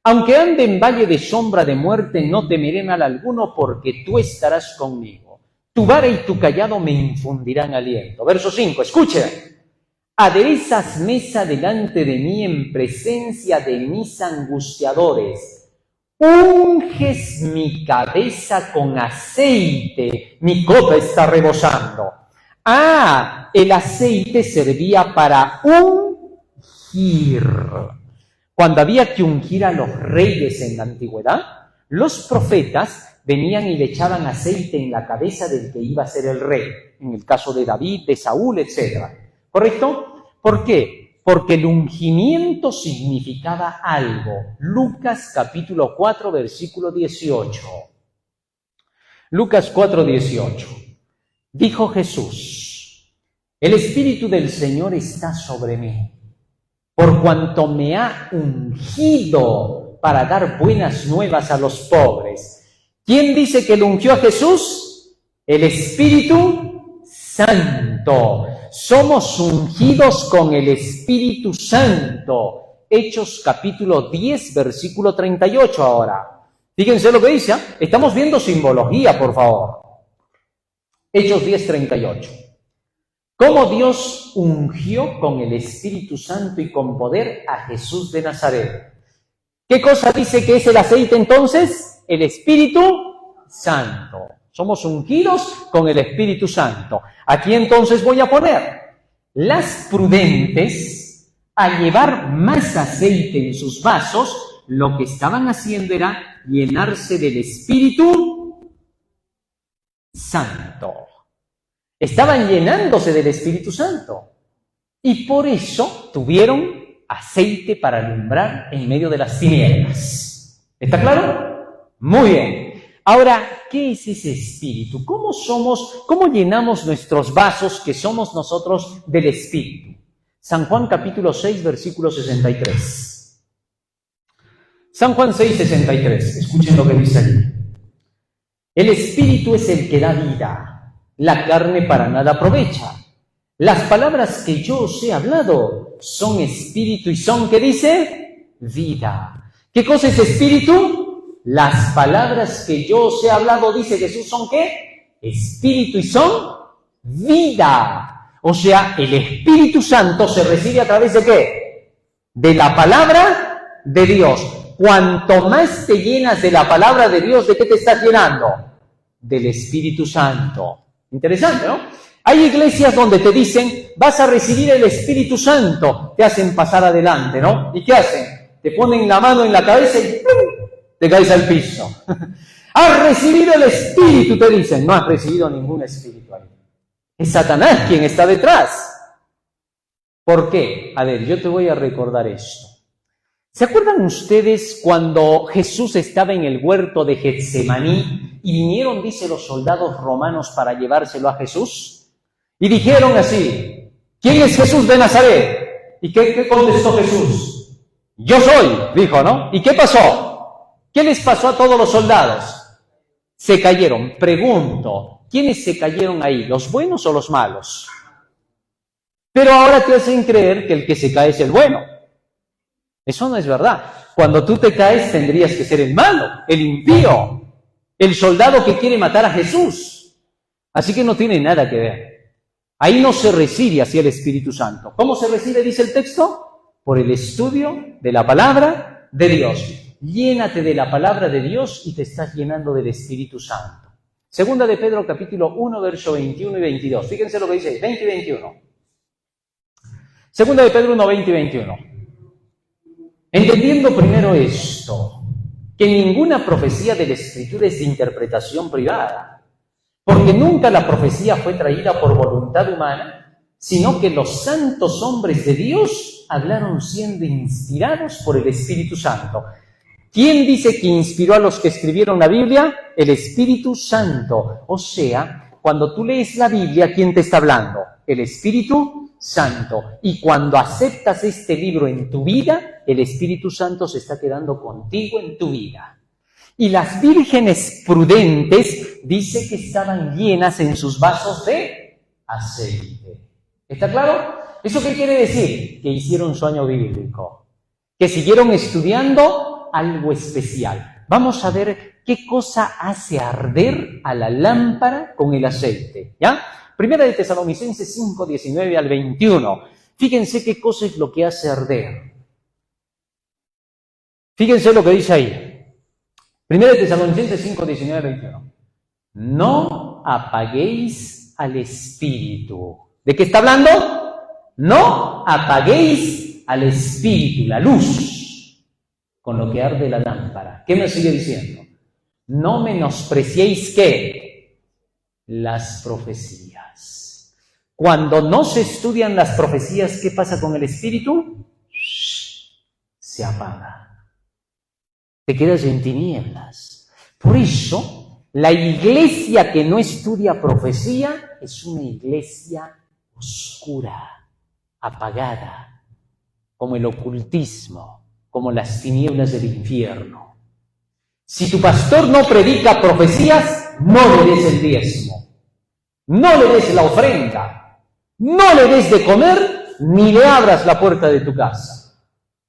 Aunque ande en valle de sombra de muerte, no temeré mal alguno, porque tú estarás conmigo. Tu vara y tu cayado me infundirán aliento. Verso 5, escuchen. Aderezas mesa delante de mí en presencia de mis angustiadores. Unges mi cabeza con aceite, mi copa está rebosando. El aceite servía para ungir. Cuando había que ungir a los reyes en la antigüedad, los profetas venían y le echaban aceite en la cabeza del que iba a ser el rey. En el caso de David, de Saúl, etc. ¿Correcto? ¿Por qué? Porque el ungimiento significaba algo. Lucas capítulo 4, versículo 18. Lucas 4, 18. Dijo Jesús, el Espíritu del Señor está sobre mí, por cuanto me ha ungido para dar buenas nuevas a los pobres. ¿Quién dice que lo ungió a Jesús? El Espíritu Santo. Somos ungidos con el Espíritu Santo. Hechos capítulo 10, versículo 38 ahora. Fíjense lo que dice. Estamos viendo simbología, por favor. Hechos 10, 38. Cómo Dios ungió con el Espíritu Santo y con poder a Jesús de Nazaret. ¿Qué cosa dice que es el aceite entonces? El Espíritu Santo. Somos ungidos con el Espíritu Santo. Aquí entonces voy a poner las prudentes a llevar más aceite en sus vasos, lo que estaban haciendo era llenarse del Espíritu Santo. Estaban llenándose del Espíritu Santo. Y por eso tuvieron aceite para alumbrar en medio de las tinieblas. ¿Está claro? Muy bien. Ahora, ¿qué es ese espíritu? ¿Cómo llenamos nuestros vasos que somos nosotros del Espíritu? San Juan capítulo 6, versículo 63. San Juan 6, 63. Escuchen lo que dice allí. El espíritu es el que da vida, la carne para nada aprovecha. Las palabras que yo os he hablado son espíritu y son, ¿qué dice? Vida. ¿Qué cosa es espíritu? Las palabras que yo os he hablado, dice Jesús, ¿son qué? Espíritu y son vida. O sea, el Espíritu Santo se recibe a través de ¿qué? De la palabra de Dios. Cuanto más te llenas de la palabra de Dios, ¿de qué te estás llenando? Del Espíritu Santo. Interesante, ¿no? Hay iglesias donde te dicen, vas a recibir el Espíritu Santo. Te hacen pasar adelante, ¿no? ¿Y qué hacen? Te ponen la mano en la cabeza y ¡pum!, te caes al piso. Has recibido el Espíritu, te dicen. No has recibido ningún Espíritu ahí. Es Satanás quien está detrás. ¿Por qué? A ver, yo te voy a recordar esto. ¿Se acuerdan ustedes cuando Jesús estaba en el huerto de Getsemaní y vinieron, dice, los soldados romanos para llevárselo a Jesús? Y dijeron así, ¿quién es Jesús de Nazaret? ¿Y qué contestó Jesús? Yo soy, dijo, ¿no? ¿Y qué pasó? ¿Qué les pasó a todos los soldados? Se cayeron. Pregunto, ¿quiénes se cayeron ahí? ¿Los buenos o los malos? Pero ahora te hacen creer que el que se cae es el bueno. Eso no es verdad. Cuando tú te caes tendrías que ser el malo, el impío, el soldado que quiere matar a Jesús. Así que no tiene nada que ver. Ahí no se recibe así el Espíritu Santo. ¿Cómo se recibe, dice el texto? Por el estudio de la palabra de Dios. Llénate de la palabra de Dios y te estás llenando del Espíritu Santo. Segunda de Pedro, capítulo 1, verso 21 y 22. Fíjense lo que dice, 20 y 21. Segunda de Pedro 1, 20 y 21. Entendiendo primero esto, que ninguna profecía de la Escritura es de interpretación privada, porque nunca la profecía fue traída por voluntad humana, sino que los santos hombres de Dios hablaron siendo inspirados por el Espíritu Santo. ¿Quién dice que inspiró a los que escribieron la Biblia? El Espíritu Santo. O sea, cuando tú lees la Biblia, ¿quién te está hablando? El Espíritu Santo. Y cuando aceptas este libro en tu vida, el Espíritu Santo se está quedando contigo en tu vida. Y las vírgenes prudentes, dice que estaban llenas en sus vasos de aceite. ¿Está claro? ¿Eso qué quiere decir? Que hicieron su año bíblico, que siguieron estudiando algo especial. Vamos a ver qué cosa hace arder a la lámpara con el aceite, ¿ya? Primera de Tesalonicenses 5, 19 al 21. Fíjense qué cosa es lo que hace arder. Fíjense lo que dice ahí. Primera de Tesalonicenses 5, 19 al 21. No apaguéis al Espíritu. ¿De qué está hablando? No apaguéis al Espíritu, la luz, con lo que arde la lámpara. ¿Qué me sigue diciendo? No menospreciéis, ¿qué? Las profecías. Cuando no se estudian las profecías, ¿qué pasa con el Espíritu? Se apaga. Te quedas en tinieblas. Por eso, la iglesia que no estudia profecía es una iglesia oscura, apagada, como el ocultismo, como las tinieblas del infierno. Si tu pastor no predica profecías, no le des el diezmo, no le des la ofrenda, no le des de comer, ni le abras la puerta de tu casa.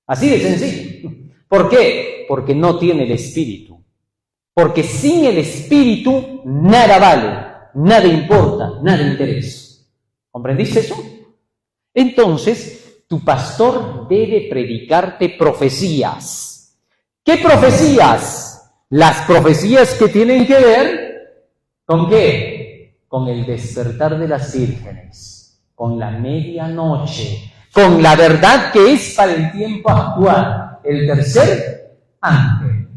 Así de sencillo. ¿Por qué? Porque no tiene el Espíritu. Porque sin el Espíritu nada vale, nada importa, nada interesa. ¿Comprendiste eso? Entonces, tu pastor debe predicarte profecías. ¿Qué profecías? Las profecías que tienen que ver ¿con qué? Con el despertar de las vírgenes, con la medianoche, con la verdad que es para el tiempo actual, el tercer ángel.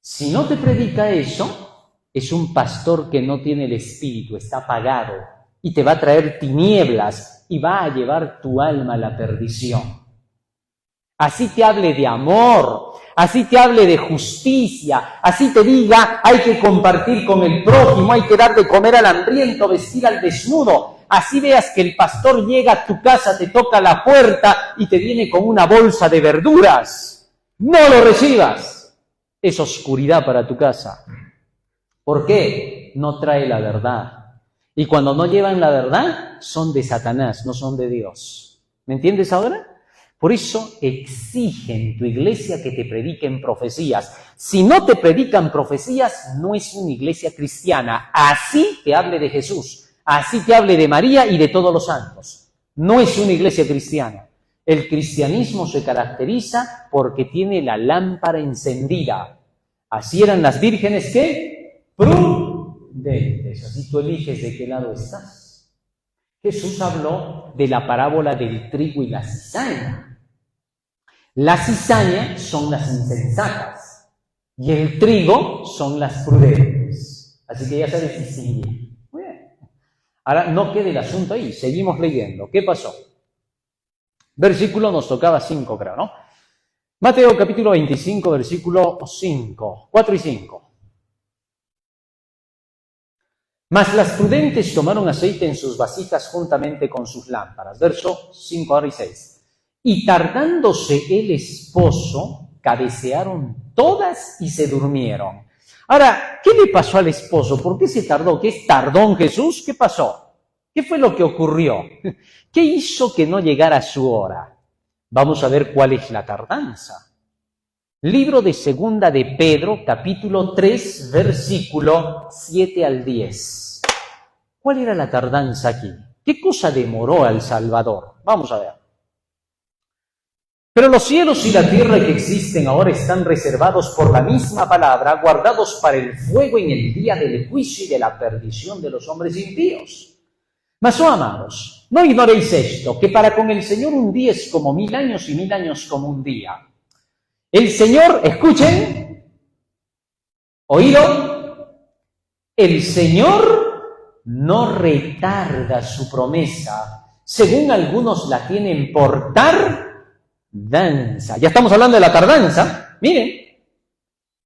Si no te predica eso, es un pastor que no tiene el Espíritu, está apagado y te va a traer tinieblas y va a llevar tu alma a la perdición. Así te hable de amor, así te hable de justicia, así te diga hay que compartir con el prójimo, hay que dar de comer al hambriento, vestir al desnudo. Así veas que el pastor llega a tu casa, te toca la puerta y te viene con una bolsa de verduras. No lo recibas. Es oscuridad para tu casa. ¿Por qué? No trae la verdad. Y cuando no llevan la verdad, son de Satanás, no son de Dios. ¿Me entiendes ahora? Por eso exige en tu iglesia que te prediquen profecías. Si no te predican profecías, no es una iglesia cristiana. Así te hable de Jesús, así te hable de María y de todos los santos. No es una iglesia cristiana. El cristianismo se caracteriza porque tiene la lámpara encendida. Así eran las vírgenes, ¿qué? Prudentes. Así tú eliges de qué lado estás. Jesús habló de la parábola del trigo y la cizaña. La cizaña son las insensatas y el trigo son las prudentes. Así que ya sabes distinguir. Muy bien. Ahora no quede el asunto ahí, seguimos leyendo. ¿Qué pasó? Versículo nos tocaba 5, creo, ¿no? Mateo capítulo 25, versículo 5, 4 y 5. Mas las prudentes tomaron aceite en sus vasijas juntamente con sus lámparas. Verso 5 ahora y 6. Y tardándose el esposo, cabecearon todas y se durmieron. Ahora, ¿qué le pasó al esposo? ¿Por qué se tardó? ¿Qué es tardón Jesús? ¿Qué pasó? ¿Qué fue lo que ocurrió? ¿Qué hizo que no llegara su hora? Vamos a ver cuál es la tardanza. Libro de Segunda de Pedro, capítulo 3, versículo 7 al 10. ¿Cuál era la tardanza aquí? ¿Qué cosa demoró al Salvador? Vamos a ver. Pero los cielos y la tierra que existen ahora están reservados por la misma palabra, guardados para el fuego en el día del juicio y de la perdición de los hombres impíos. Mas, oh amados, no ignoréis esto, que para con el Señor un día es como 1000 años y 1000 años como un día. El Señor, escuchen, oído, el Señor no retarda su promesa, según algunos la tienen por tardanza. Ya estamos hablando de la tardanza, miren.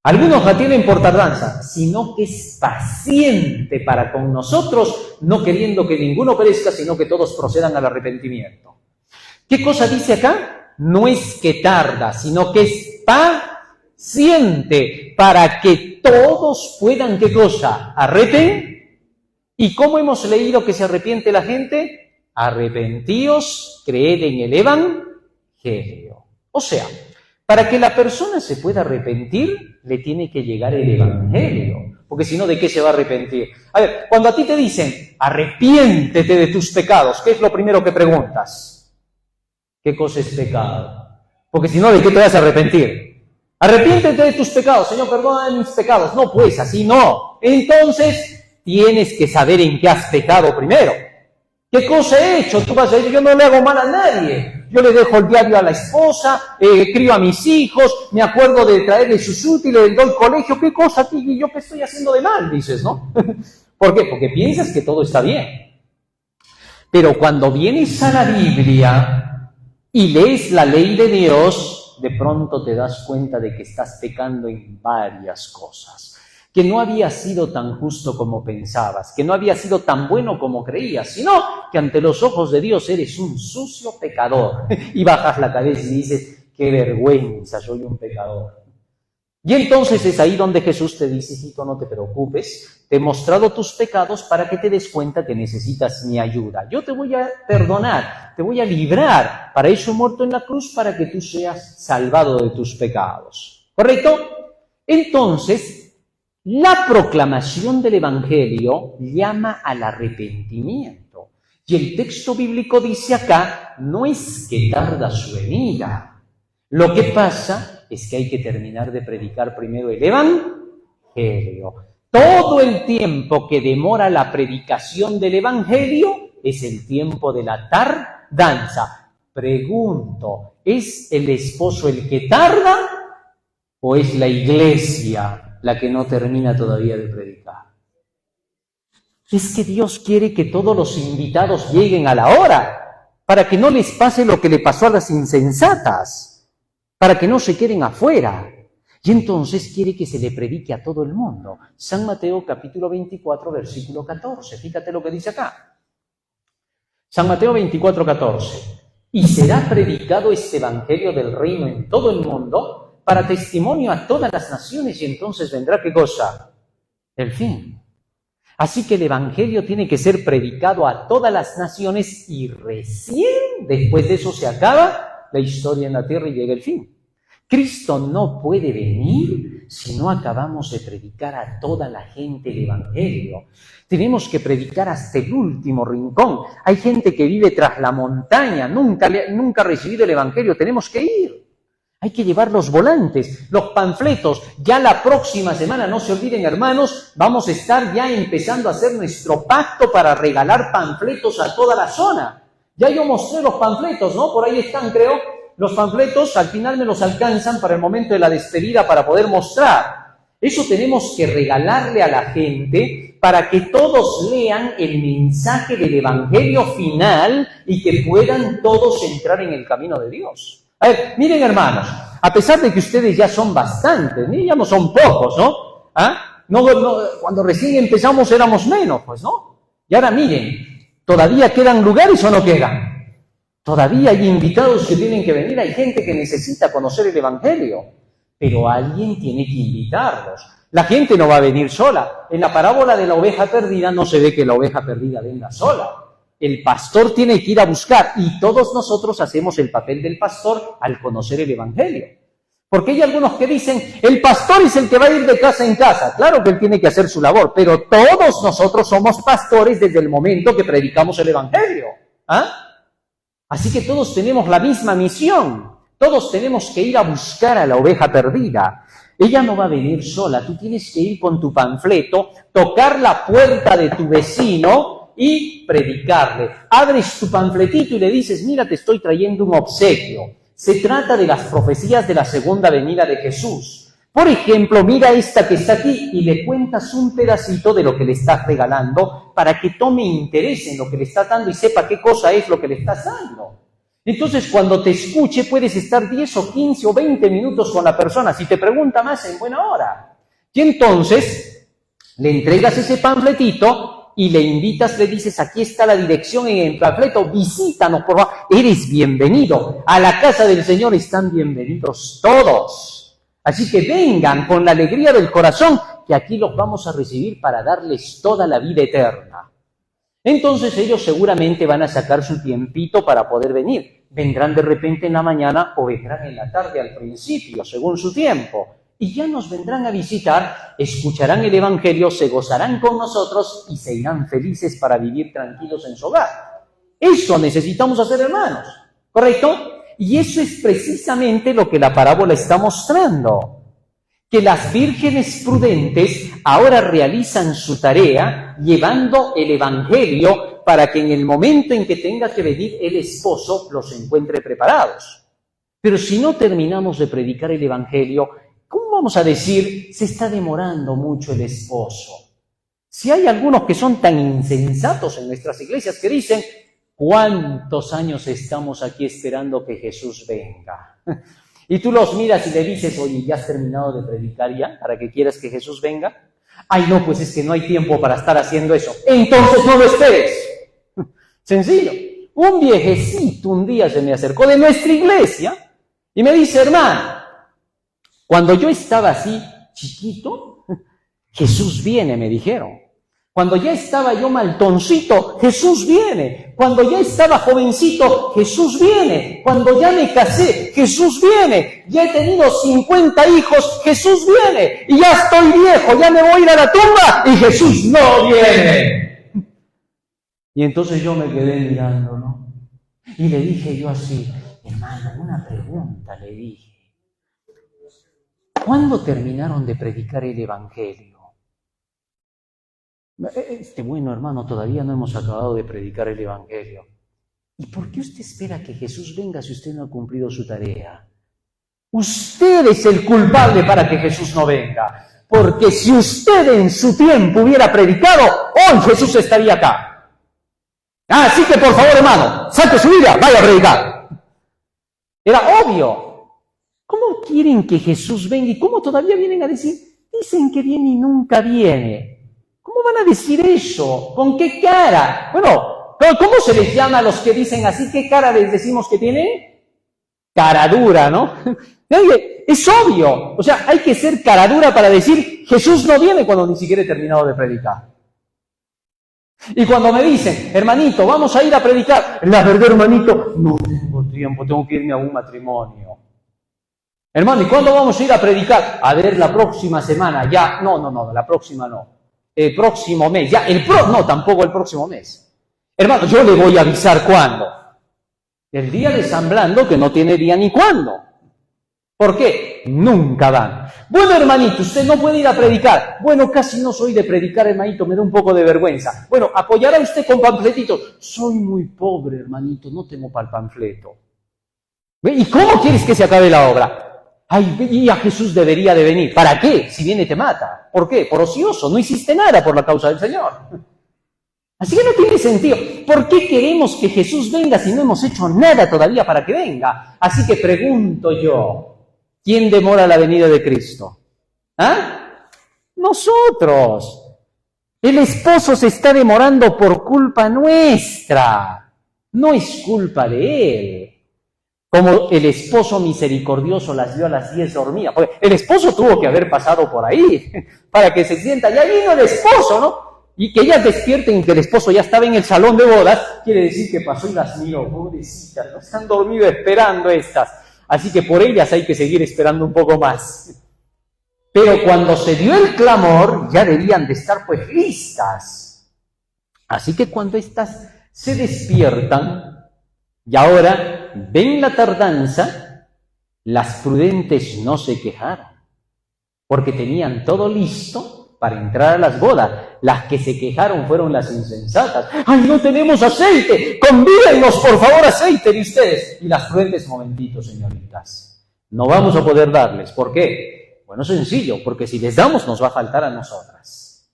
Algunos la tienen por tardanza, sino que es paciente para con nosotros, no queriendo que ninguno perezca, sino que todos procedan al arrepentimiento. ¿Qué cosa dice acá? No es que tarda, sino que es paciente para que todos puedan, ¿qué cosa? Arrepentir. ¿Y cómo hemos leído que se arrepiente la gente? Arrepentíos, creed en el Evangelio. O sea, para que la persona se pueda arrepentir, le tiene que llegar el Evangelio. Porque si no, ¿de qué se va a arrepentir? A ver, cuando a ti te dicen, arrepiéntete de tus pecados, ¿qué es lo primero que preguntas? ¿Qué cosa es pecado? Porque si no, ¿de qué te vas a arrepentir? Arrepiéntete de tus pecados, Señor, perdona mis pecados. No, pues, así no. Entonces, tienes que saber en qué has pecado primero. ¿Qué cosa he hecho? Tú vas a decir, yo no le hago mal a nadie. Yo le dejo el diario a la esposa, crío a mis hijos, me acuerdo de traerle sus útiles, le doy colegio. ¿Qué cosa, tío? ¿Y yo qué estoy haciendo de mal? Dices, ¿no? ¿Por qué? Porque piensas que todo está bien. Pero cuando vienes a la Biblia y lees la ley de Dios, de pronto te das cuenta de que estás pecando en varias cosas. Que no había sido tan justo como pensabas, que no había sido tan bueno como creías, sino que ante los ojos de Dios eres un sucio pecador. Y bajas la cabeza y dices, qué vergüenza, soy un pecador. Y entonces es ahí donde Jesús te dice, hijito, no te preocupes, te he mostrado tus pecados para que te des cuenta que necesitas mi ayuda. Yo te voy a perdonar, te voy a librar, para eso he muerto en la cruz, para que tú seas salvado de tus pecados. ¿Correcto? Entonces, la proclamación del Evangelio llama al arrepentimiento. Y el texto bíblico dice acá, no es que tarda su venida. Lo que pasa es que hay que terminar de predicar primero el Evangelio. Todo el tiempo que demora la predicación del Evangelio es el tiempo de la tardanza. Pregunto, ¿es el esposo el que tarda o es la iglesia la que no termina todavía de predicar? Es que Dios quiere que todos los invitados lleguen a la hora, para que no les pase lo que le pasó a las insensatas, para que no se queden afuera. Y entonces quiere que se le predique a todo el mundo. San Mateo capítulo 24, versículo 14. Fíjate lo que dice acá. San Mateo 24, 14. Y será predicado este evangelio del reino en todo el mundo, para testimonio a todas las naciones, y entonces vendrá, ¿qué cosa? el fin. Así que el Evangelio tiene que ser predicado a todas las naciones y recién después de eso se acaba la historia en la tierra y llega el fin. Cristo no puede venir si no acabamos de predicar a toda la gente el Evangelio. Tenemos que predicar hasta el último rincón. Hay gente que vive tras la montaña, nunca ha recibido el Evangelio. Tenemos que ir. Hay que llevar los volantes, los panfletos. Ya la próxima semana, no se olviden, hermanos, vamos a estar ya empezando a hacer nuestro pacto para regalar panfletos a toda la zona. Ya yo mostré los panfletos, ¿no? Por ahí están, creo. Los panfletos al final me los alcanzan para el momento de la despedida para poder mostrar. Eso tenemos que regalarle a la gente para que todos lean el mensaje del Evangelio final y que puedan todos entrar en el camino de Dios. A ver, miren hermanos, a pesar de que ustedes ya son bastantes, ya no son pocos, ¿no? Cuando recién empezamos éramos menos, pues, ¿no? Y ahora miren, ¿todavía quedan lugares o no quedan? Todavía hay invitados que tienen que venir, hay gente que necesita conocer el Evangelio, pero alguien tiene que invitarlos. La gente no va a venir sola. En la parábola de la oveja perdida no se ve que la oveja perdida venga sola. El pastor tiene que ir a buscar y todos nosotros hacemos el papel del pastor al conocer el Evangelio. Porque hay algunos que dicen, el pastor es el que va a ir de casa en casa. Claro que él tiene que hacer su labor, pero todos nosotros somos pastores desde el momento que predicamos el Evangelio. Así que todos tenemos la misma misión. Todos tenemos que ir a buscar a la oveja perdida. Ella no va a venir sola. Tú tienes que ir con tu panfleto, tocar la puerta de tu vecino y predicarle. Abres tu panfletito y le dices, mira, te estoy trayendo un obsequio. Se trata de las profecías de la segunda venida de Jesús. Por ejemplo, mira esta que está aquí y le cuentas un pedacito de lo que le estás regalando para que tome interés en lo que le estás dando y sepa qué cosa es lo que le estás dando. Entonces, cuando te escuche, puedes estar 10 o 15 o 20 minutos con la persona. Si te pregunta más, en buena hora. Y entonces, le entregas ese panfletito y le invitas, le dices, aquí está la dirección en el panfleto, visítanos, por favor. Eres bienvenido. A la casa del Señor están bienvenidos todos. Así que vengan con la alegría del corazón, que aquí los vamos a recibir para darles toda la vida eterna. Entonces ellos seguramente van a sacar su tiempito para poder venir. Vendrán de repente en la mañana o vendrán en la tarde al principio, según su tiempo. Y ya nos vendrán a visitar, escucharán el Evangelio, se gozarán con nosotros y se irán felices para vivir tranquilos en su hogar. Eso necesitamos hacer, hermanos, ¿correcto? Y eso es precisamente lo que la parábola está mostrando. Que las vírgenes prudentes ahora realizan su tarea llevando el Evangelio para que en el momento en que tenga que venir el esposo los encuentre preparados. Pero si no terminamos de predicar el Evangelio, ¿cómo vamos a decir, se está demorando mucho el esposo? Si hay algunos que son tan insensatos en nuestras iglesias que dicen, ¿cuántos años estamos aquí esperando que Jesús venga? Y tú los miras y le dices, oye, ¿ya has terminado de predicar ya para que quieras que Jesús venga? Ay, no, pues es que no hay tiempo para estar haciendo eso. Entonces no lo esperes. Sencillo. Un viejecito un día se me acercó de nuestra iglesia y me dice, hermano, cuando yo estaba así chiquito, Jesús viene, me dijeron. Cuando ya estaba yo maltoncito, Jesús viene. Cuando ya estaba jovencito, Jesús viene. Cuando ya me casé, Jesús viene. Ya he tenido 50 hijos, Jesús viene. Y ya estoy viejo, ya me voy a ir a la tumba y Jesús no viene. Y entonces yo me quedé mirando, ¿no? Y le dije yo así, hermano, una pregunta le dije. ¿Cuándo terminaron de predicar el Evangelio? Bueno, hermano, todavía no hemos acabado de predicar el Evangelio. ¿Y por qué usted espera que Jesús venga si usted no ha cumplido su tarea? Usted es el culpable para que Jesús no venga. Porque si usted en su tiempo hubiera predicado, hoy Jesús estaría acá. Así que por favor, hermano, saque su Biblia, vaya a predicar. Era obvio. ¿Cómo quieren que Jesús venga? ¿Y cómo todavía vienen a decir? Dicen que viene y nunca viene. ¿Cómo van a decir eso? ¿Con qué cara? Bueno, ¿cómo se les llama a los que dicen así? ¿Qué cara les decimos que tiene? cara dura, ¿no? Es obvio, o sea, hay que ser cara dura para decir, Jesús no viene cuando ni siquiera he terminado de predicar. Y cuando me dicen, hermanito, vamos a ir a predicar, la verdad, hermanito, no tengo tiempo, tengo que irme a un matrimonio. Hermano, ¿y cuándo vamos a ir a predicar? A ver, la próxima semana, ya, no, la próxima no. El próximo mes, ya, no, tampoco el próximo mes. Hermano, yo le voy a avisar cuándo. El día de San Blando, que no tiene día ni cuándo. ¿Por qué? Nunca van. Bueno, hermanito, usted no puede ir a predicar. Bueno, casi no soy de predicar, hermanito, me da un poco de vergüenza. Bueno, ¿apoyará usted con panfletitos? Soy muy pobre, hermanito, no tengo para el panfleto. ¿Y cómo quieres que se acabe la obra? Ay, y a Jesús debería de venir. ¿Para qué? Si viene te mata. ¿Por qué? Por ocioso, no hiciste nada por la causa del Señor. Así que no tiene sentido. ¿Por qué queremos que Jesús venga si no hemos hecho nada todavía para que venga? Así que pregunto yo, ¿quién demora la venida de Cristo? ¿Ah? Nosotros. El esposo se está demorando por culpa nuestra. No es culpa de él. Como el esposo misericordioso las vio a las 10 dormidas. Porque el esposo tuvo que haber pasado por ahí para que se sienta. Ya vino el esposo, ¿no? Y que ellas despierten que el esposo ya estaba en el salón de bodas, quiere decir que pasó y las miró, pobrecitas, no están dormidas esperando estas. Así que por ellas hay que seguir esperando un poco más. Pero cuando se dio el clamor, ya debían de estar pues listas. Así que cuando estas se despiertan, y ahora ven la tardanza, las prudentes no se quejaron, porque tenían todo listo para entrar a las bodas. Las que se quejaron fueron las insensatas. ¡Ay, no tenemos aceite! ¡Convídennos, por favor, aceite de ustedes! Y las prudentes, momentito, señoritas. No vamos a poder darles. ¿Por qué? Bueno, sencillo, porque si les damos nos va a faltar a nosotras.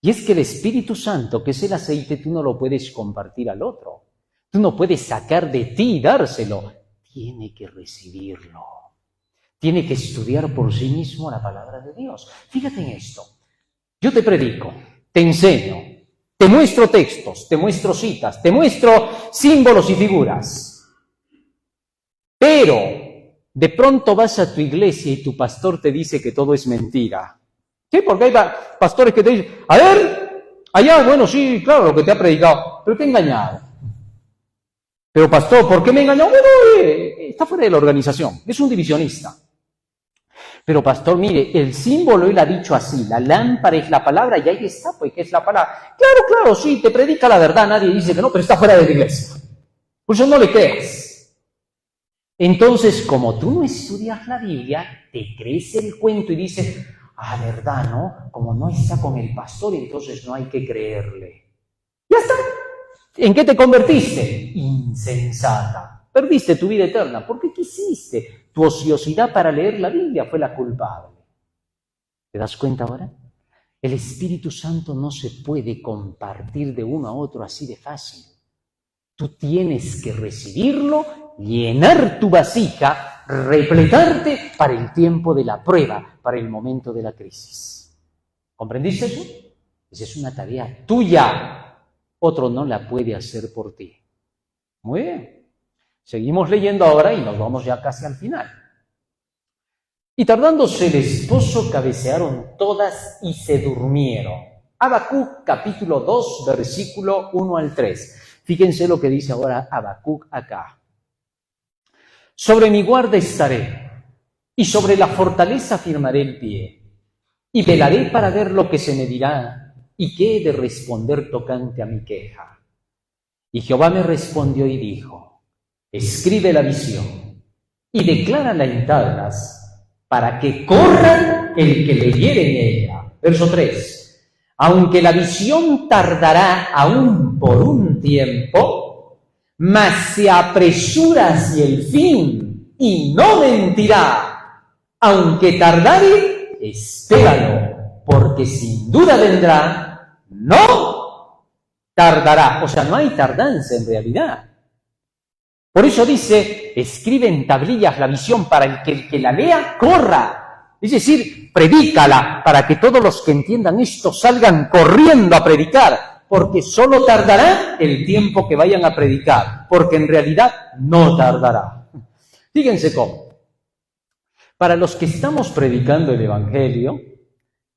Y es que el Espíritu Santo, que es el aceite, tú no lo puedes compartir al otro. Tú no puedes sacar de ti y dárselo. Tiene que recibirlo. Tiene que estudiar por sí mismo la palabra de Dios. Fíjate en esto. Yo te predico, te enseño, te muestro textos, te muestro citas, te muestro símbolos y figuras. Pero de pronto vas a tu iglesia y tu pastor te dice que todo es mentira. ¿Sí? Porque hay pastores que te dicen, a ver, allá, bueno, sí, claro, lo que te ha predicado, pero te ha engañado. Pero pastor, ¿por qué me engañó? Bueno, está fuera de la organización, es un divisionista. Pero pastor, mire, el símbolo él ha dicho así, la lámpara es la palabra y ahí está, pues, ¿qué es la palabra? Claro, sí, te predica la verdad, nadie dice que no, pero está fuera de la iglesia. Por eso no le creas. Entonces, como tú no estudias la Biblia, te crees el cuento y dices, verdad, ¿no? Como no está con el pastor, entonces no hay que creerle. Ya está. ¿En qué te convertiste? Insensata. Perdiste tu vida eterna. ¿Por qué quisiste? Tu ociosidad para leer la Biblia fue la culpable. ¿Te das cuenta ahora? El Espíritu Santo no se puede compartir de uno a otro así de fácil. Tú tienes que recibirlo, llenar tu vasija, repletarte para el tiempo de la prueba, para el momento de la crisis. ¿Comprendiste eso? Esa es una tarea tuya. Otro no la puede hacer por ti. Muy bien. Seguimos leyendo ahora y nos vamos ya casi al final. Y tardándose el esposo, cabecearon todas y se durmieron. Habacuc, capítulo 2, versículo 1 al 3. Fíjense lo que dice ahora Habacuc acá. Sobre mi guarda estaré, y sobre la fortaleza firmaré el pie, y velaré para ver lo que se me dirá, y qué he de responder tocante a mi queja. Y Jehová me respondió y dijo, escribe la visión y declárala en tablas para que corra el que leyere en ella. Verso 3. Aunque la visión tardará aún por un tiempo, mas se apresura hacia el fin y no mentirá. Aunque tardare, espéralo, porque sin duda vendrá, no tardará. O sea, no hay tardanza en realidad. Por eso dice, escribe en tablillas la visión para que el que la lea corra. Es decir, predícala para que todos los que entiendan esto salgan corriendo a predicar, porque solo tardará el tiempo que vayan a predicar, porque en realidad no tardará. Fíjense cómo. Para los que estamos predicando el Evangelio,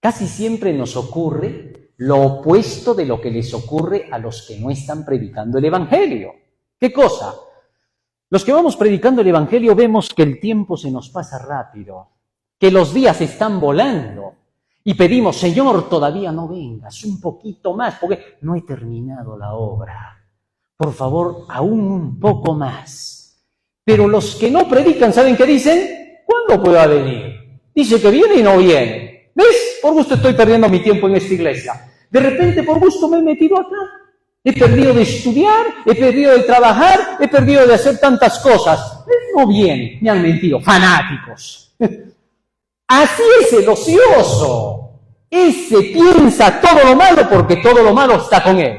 casi siempre nos ocurre lo opuesto de lo que les ocurre a los que no están predicando el Evangelio. ¿Qué cosa? Los que vamos predicando el Evangelio vemos que el tiempo se nos pasa rápido, que los días están volando y pedimos, Señor, todavía no vengas, un poquito más, porque no he terminado la obra. Por favor, aún un poco más. Pero los que no predican, ¿saben qué dicen? ¿Cuándo pueda venir? Dice que viene y no viene. ¿Ves? Por gusto estoy perdiendo mi tiempo en esta iglesia. De repente, por gusto me he metido acá. He perdido de estudiar, he perdido de trabajar, he perdido de hacer tantas cosas. No viene, me han mentido, fanáticos. Así es el ocioso. Ese piensa todo lo malo porque todo lo malo está con él.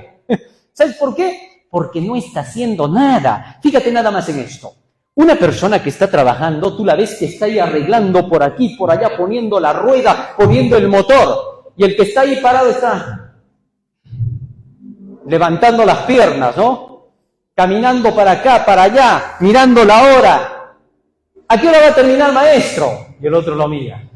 ¿Sabes por qué? Porque no está haciendo nada. Fíjate nada más en esto. Una persona que está trabajando, tú la ves que está ahí arreglando por aquí, por allá, poniendo la rueda, poniendo el motor. Y el que está ahí parado está levantando las piernas, ¿no? Caminando para acá, para allá, mirando la hora. ¿A qué hora va a terminar, maestro? Y el otro lo mira.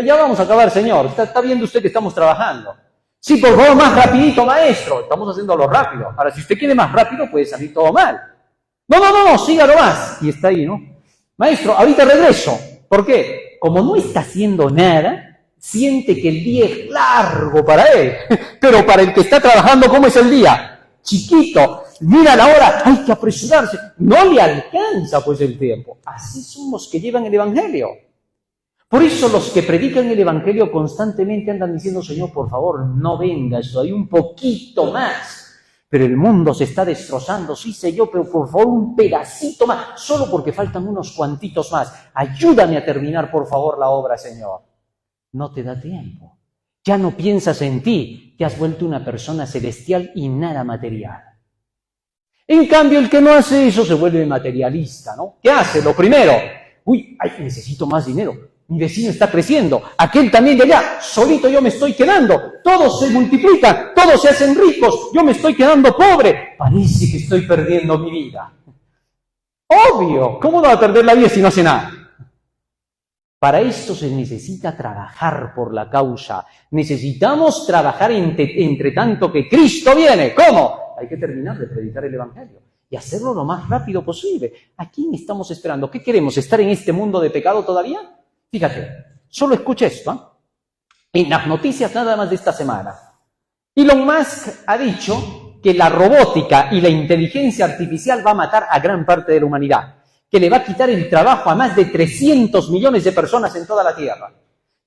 Ya vamos a acabar, señor. Está viendo usted que estamos trabajando. Sí, por favor, más rapidito, maestro. Estamos haciéndolo rápido. Ahora, si usted quiere más rápido, puede salir todo mal. No, sígalo más. Y está ahí, ¿no? Maestro, ahorita regreso. ¿Por qué? Como no está haciendo nada, siente que el día es largo para él. Pero para el que está trabajando, ¿cómo es el día? Chiquito. Mira la hora, hay que apresurarse. No le alcanza, pues, el tiempo. Así son los que llevan el Evangelio. Por eso los que predican el Evangelio constantemente andan diciendo, Señor, por favor, no venga, estoy un poquito más. Pero el mundo se está destrozando, sí sé yo, pero por favor un pedacito más, solo porque faltan unos cuantitos más. Ayúdame a terminar, por favor, la obra, Señor. No te da tiempo. Ya no piensas en ti, te has vuelto una persona celestial y nada material. En cambio, el que no hace eso se vuelve materialista, ¿no? ¿Qué hace? Lo primero, necesito más dinero. Mi vecino está creciendo, aquel también de allá, solito yo me estoy quedando, todos se multiplican, todos se hacen ricos, yo me estoy quedando pobre, parece que estoy perdiendo mi vida. Obvio, ¿cómo no va a perder la vida si no hace nada? Para esto se necesita trabajar por la causa, necesitamos trabajar entre tanto que Cristo viene. ¿Cómo? Hay que terminar de predicar el Evangelio y hacerlo lo más rápido posible. ¿A quién estamos esperando? ¿Qué queremos? ¿Estar en este mundo de pecado todavía? Fíjate, solo escucha esto, ¿eh? En las noticias nada más de esta semana. Elon Musk ha dicho que la robótica y la inteligencia artificial va a matar a gran parte de la humanidad, que le va a quitar el trabajo a más de 300 millones de personas en toda la Tierra,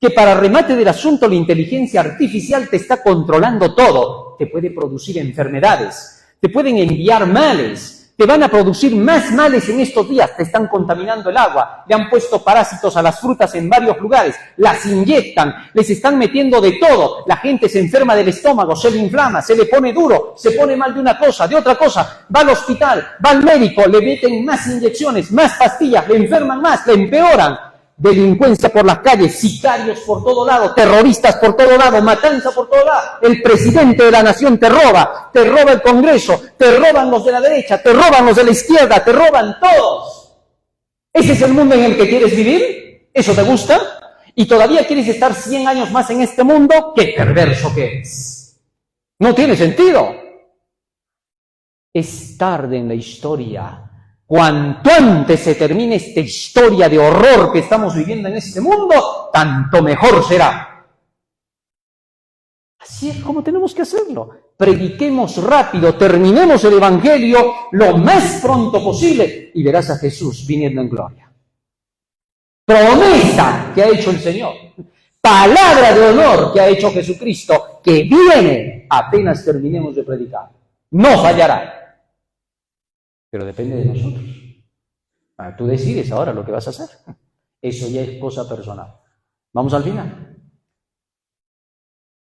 que para remate del asunto la inteligencia artificial te está controlando todo, te puede producir enfermedades, te pueden enviar males, te van a producir más males en estos días, te están contaminando el agua, le han puesto parásitos a las frutas en varios lugares, las inyectan, les están metiendo de todo, la gente se enferma del estómago, se le inflama, se le pone duro, se pone mal de una cosa, de otra cosa, va al hospital, va al médico, le meten más inyecciones, más pastillas, le enferman más, le empeoran. Delincuencia por las calles, sicarios por todo lado, terroristas por todo lado, matanza por todo lado. El presidente de la nación te roba el Congreso, te roban los de la derecha, te roban los de la izquierda, te roban todos. ¿Ese es el mundo en el que quieres vivir? ¿Eso te gusta? ¿Y todavía quieres estar 100 años más en este mundo? ¡Qué perverso que eres! No tiene sentido. Es tarde en la historia. Cuanto antes se termine esta historia de horror que estamos viviendo en este mundo, tanto mejor será. Así es como tenemos que hacerlo. Prediquemos rápido, terminemos el Evangelio lo más pronto posible y verás a Jesús viniendo en gloria. Promesa que ha hecho el Señor. Palabra de honor que ha hecho Jesucristo, que viene apenas terminemos de predicar. No fallará. Pero depende de nosotros. Tú decides ahora lo que vas a hacer. Eso ya es cosa personal. Vamos al final.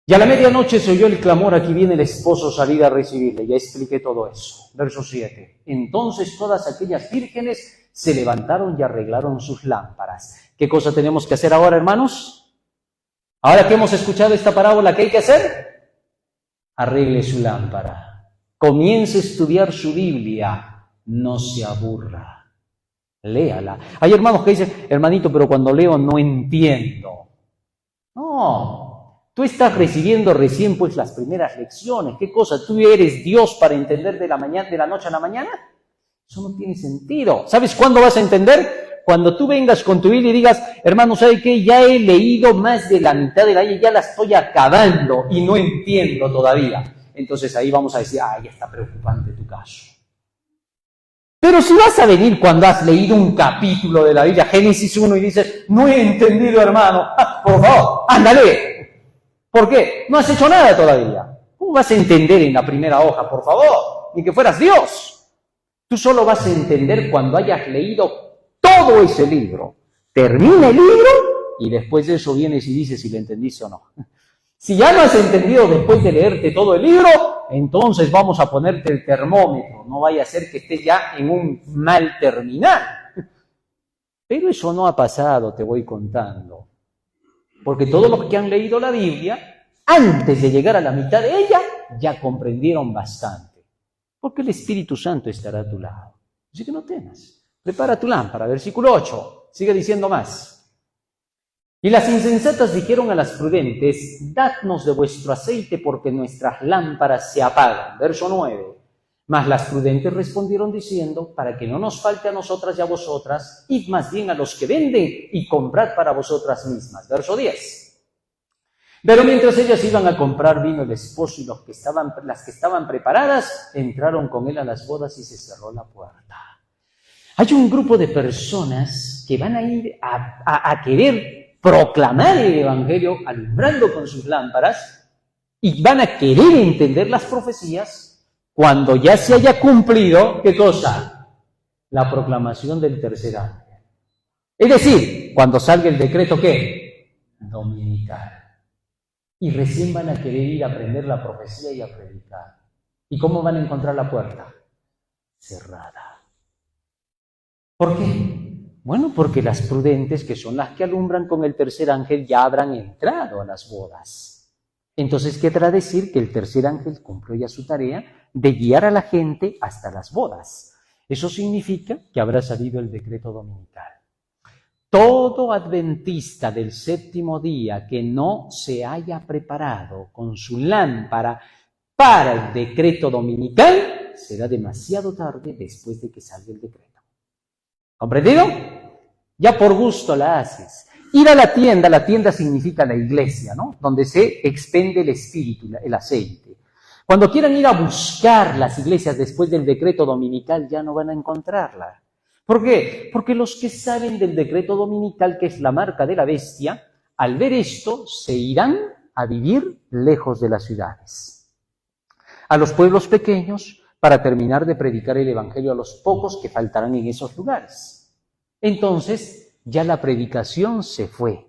Y a la medianoche se oyó el clamor, aquí viene el esposo, salir a recibirle. Ya expliqué todo eso. Verso 7. Entonces todas aquellas vírgenes se levantaron y arreglaron sus lámparas. ¿Qué cosa tenemos que hacer ahora, hermanos? Ahora que hemos escuchado esta parábola, ¿qué hay que hacer? Arregle su lámpara. Comience a estudiar su Biblia. No se aburra. léala. Hay hermanos que dicen, hermanito, pero cuando leo no entiendo. No, tú estás recibiendo recién pues las primeras lecciones. ¿Qué cosa? ¿Tú eres Dios para entender de la noche a la mañana? Eso no tiene sentido. ¿Sabes cuándo vas a entender? Cuando tú vengas con tu Biblia y digas, hermano, ¿sabe qué? Ya he leído más de la mitad de la Biblia, ya la estoy acabando y no entiendo todavía. Entonces ahí vamos a decir, ya está preocupante tu caso. Pero si vas a venir cuando has leído un capítulo de la Biblia, Génesis 1, y dices, no he entendido, hermano, por favor, ándale. ¿Por qué? No has hecho nada todavía. ¿Cómo vas a entender en la primera hoja, por favor? Ni que fueras Dios. Tú solo vas a entender cuando hayas leído todo ese libro. Termina el libro y después de eso vienes y dices si le entendiste o no. Si ya no has entendido después de leerte todo el libro, entonces vamos a ponerte el termómetro. No vaya a ser que estés ya en un mal terminal. Pero eso no ha pasado, te voy contando. Porque todos los que han leído la Biblia, antes de llegar a la mitad de ella, ya comprendieron bastante. Porque el Espíritu Santo estará a tu lado. Así que no temas. Prepara tu lámpara, versículo 8, sigue diciendo más. Y las insensatas dijeron a las prudentes, dadnos de vuestro aceite porque nuestras lámparas se apagan. Verso 9. Mas las prudentes respondieron diciendo, para que no nos falte a nosotras y a vosotras, id más bien a los que venden y comprad para vosotras mismas. Verso 10. Pero mientras ellas iban a comprar vino el esposo y las que estaban preparadas, entraron con él a las bodas y se cerró la puerta. Hay un grupo de personas que van a ir a querer proclamar el Evangelio alumbrando con sus lámparas y van a querer entender las profecías cuando ya se haya cumplido, ¿qué cosa? La proclamación del tercer ángel. Es decir, cuando salga el decreto, ¿qué? Dominical. Y recién van a querer ir a aprender la profecía y a predicar. ¿Y cómo van a encontrar la puerta? Cerrada. ¿Por qué? Bueno, porque las prudentes, que son las que alumbran con el tercer ángel, ya habrán entrado a las bodas. Entonces querrá decir que el tercer ángel cumplió ya su tarea de guiar a la gente hasta las bodas. Eso significa que habrá salido el decreto dominical. Todo adventista del séptimo día que no se haya preparado con su lámpara para el decreto dominical, será demasiado tarde después de que salga el decreto. ¿Comprendido? Ya por gusto la haces. Ir a la tienda significa la iglesia, ¿no? Donde se expende el espíritu, el aceite. Cuando quieran ir a buscar las iglesias después del decreto dominical, ya no van a encontrarla. ¿Por qué? Porque los que saben del decreto dominical, que es la marca de la bestia, al ver esto, se irán a vivir lejos de las ciudades, a los pueblos pequeños, para terminar de predicar el evangelio a los pocos que faltarán en esos lugares. Entonces, ya la predicación se fue.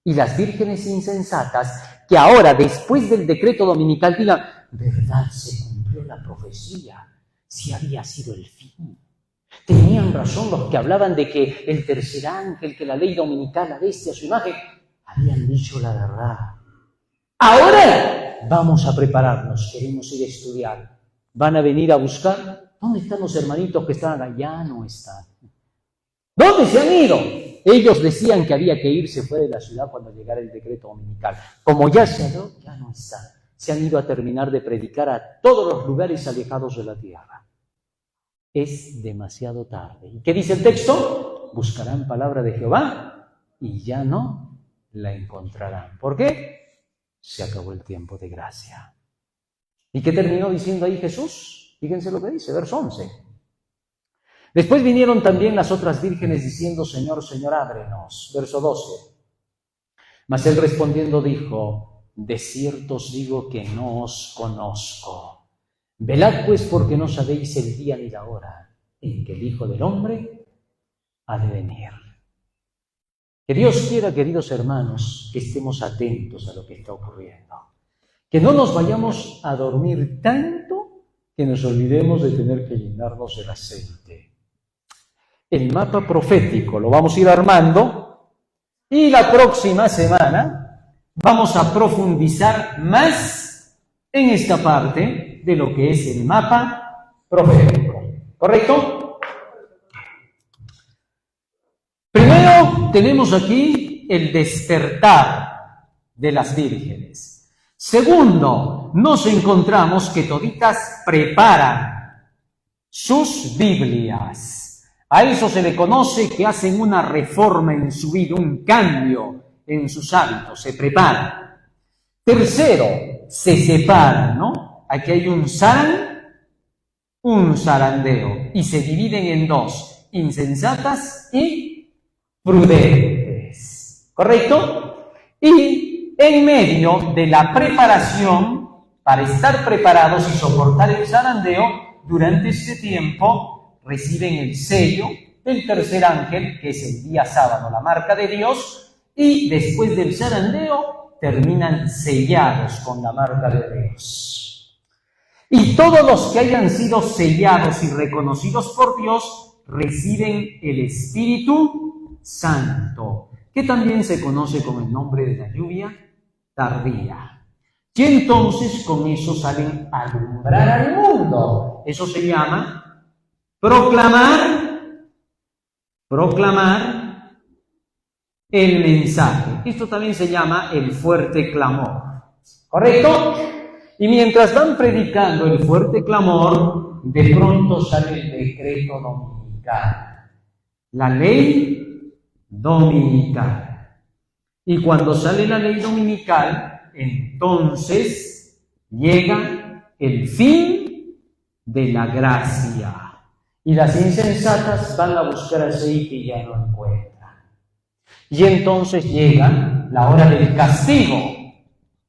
Y las vírgenes insensatas, que ahora, después del decreto dominical, digan, ¿verdad se cumplió la profecía? Si había sido el fin. Tenían razón los que hablaban de que el tercer ángel, que la ley dominical, la bestia, su imagen, habían dicho la verdad. Ahora vamos a prepararnos, queremos ir a estudiar. Van a venir a buscar, ¿dónde están los hermanitos que estaban allá? Ya no están. ¿Dónde se han ido? Ellos decían que había que irse fuera de la ciudad cuando llegara el decreto dominical. Como ya se ha ido, ya no están. Se han ido a terminar de predicar a todos los lugares alejados de la tierra. Es demasiado tarde. ¿Y qué dice el texto? Buscarán palabra de Jehová y ya no la encontrarán. ¿Por qué? Se acabó el tiempo de gracia. ¿Y qué terminó diciendo ahí Jesús? Fíjense lo que dice, verso 11. Después vinieron también las otras vírgenes diciendo, Señor, Señor, ábrenos. Verso 12. Mas él respondiendo dijo, de cierto os digo que no os conozco. Velad pues porque no sabéis el día ni la hora en que el Hijo del Hombre ha de venir. Que Dios quiera, queridos hermanos, que estemos atentos a lo que está ocurriendo. Que no nos vayamos a dormir tanto que nos olvidemos de tener que llenarnos el aceite. El mapa profético lo vamos a ir armando y la próxima semana vamos a profundizar más en esta parte de lo que es el mapa profético. ¿Correcto? Primero, tenemos aquí el despertar de las vírgenes. Segundo, nos encontramos que toditas preparan sus Biblias. A eso se le conoce que hacen una reforma en su vida, un cambio en sus hábitos, se preparan. Tercero, se separan, ¿no? Aquí hay un zarandeo, y se dividen en dos, insensatas y prudentes, ¿correcto? Y en medio de la preparación, para estar preparados y soportar el zarandeo, durante este tiempo reciben el sello del tercer ángel, que es el día sábado, la marca de Dios, y después del zarandeo terminan sellados con la marca de Dios. Y todos los que hayan sido sellados y reconocidos por Dios reciben el Espíritu Santo, que también se conoce con el nombre de la lluvia tardía. Y entonces con eso salen a alumbrar al mundo. Eso se llama proclamar el mensaje. Esto también se llama el fuerte clamor, ¿correcto? Y mientras van predicando el fuerte clamor, de pronto sale el decreto dominical, la ley dominical. Y cuando sale la ley dominical, entonces llega el fin de la gracia. Y las insensatas van a buscar aceite y ya no encuentran. Y entonces llega la hora del castigo.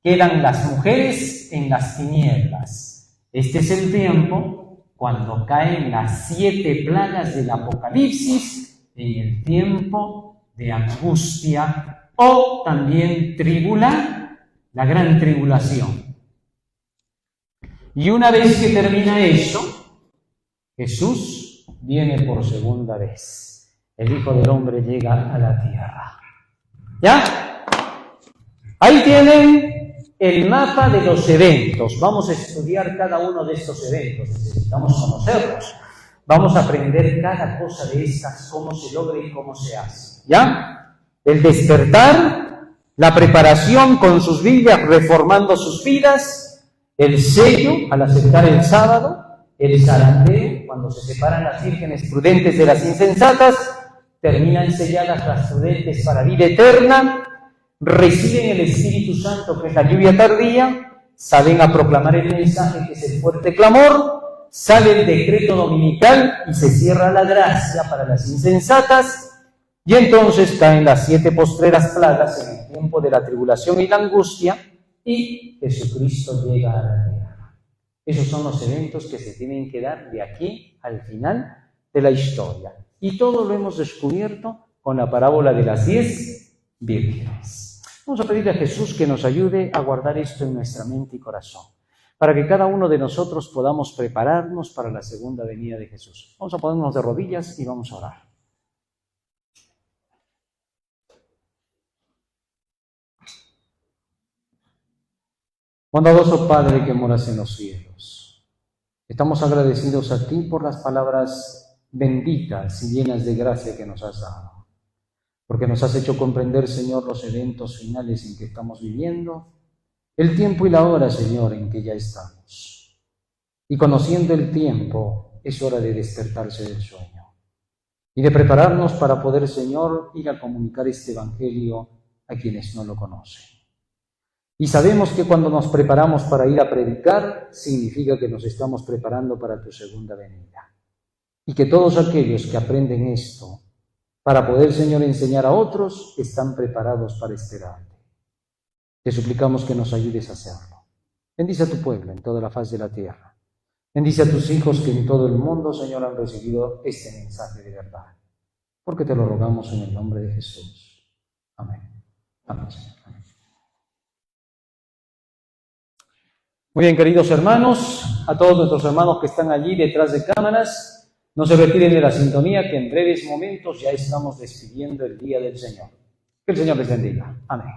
Quedan las mujeres en las tinieblas. Este es el tiempo cuando caen las 7 plagas del Apocalipsis, en el tiempo de angustia, o también la gran tribulación. Y una vez que termina eso, Jesús viene por segunda vez. El Hijo del Hombre llega a la tierra. ¿Ya? Ahí tienen el mapa de los eventos. Vamos a estudiar cada uno de estos eventos. Necesitamos conocerlos. Vamos a aprender cada cosa de estas, cómo se logra y cómo se hace. ¿Ya? El despertar, la preparación con sus Biblias, reformando sus vidas, el sello al aceptar el sábado, el zarandeo, cuando se separan las vírgenes prudentes de las insensatas, terminan selladas las prudentes para vida eterna, reciben el Espíritu Santo, que es la lluvia tardía, salen a proclamar el mensaje, que es el fuerte clamor, sale el decreto dominical y se cierra la gracia para las insensatas, y entonces caen las 7 postreras plagas en el tiempo de la tribulación y la angustia, y Jesucristo llega a la tierra. Esos son los eventos que se tienen que dar de aquí al final de la historia. Y todo lo hemos descubierto con la parábola de las 10 vírgenes. Vamos a pedirle a Jesús que nos ayude a guardar esto en nuestra mente y corazón, para que cada uno de nosotros podamos prepararnos para la segunda venida de Jesús. Vamos a ponernos de rodillas y vamos a orar. Bondadoso Padre que moras en los cielos, estamos agradecidos a ti por las palabras benditas y llenas de gracia que nos has dado, porque nos has hecho comprender, Señor, los eventos finales en que estamos viviendo, el tiempo y la hora, Señor, en que ya estamos. Y conociendo el tiempo, es hora de despertarse del sueño y de prepararnos para poder, Señor, ir a comunicar este Evangelio a quienes no lo conocen. Y sabemos que cuando nos preparamos para ir a predicar, significa que nos estamos preparando para tu segunda venida. Y que todos aquellos que aprenden esto, para poder, Señor, enseñar a otros, están preparados para esperarte. Te suplicamos que nos ayudes a hacerlo. Bendice a tu pueblo en toda la faz de la tierra. Bendice a tus hijos que en todo el mundo, Señor, han recibido este mensaje de verdad. Porque te lo rogamos en el nombre de Jesús. Amén. Amén, Señor. Amén. Muy bien, queridos hermanos, a todos nuestros hermanos que están allí detrás de cámaras, no se retiren de la sintonía, que en breves momentos ya estamos despidiendo el día del Señor. Que el Señor les bendiga. Amén.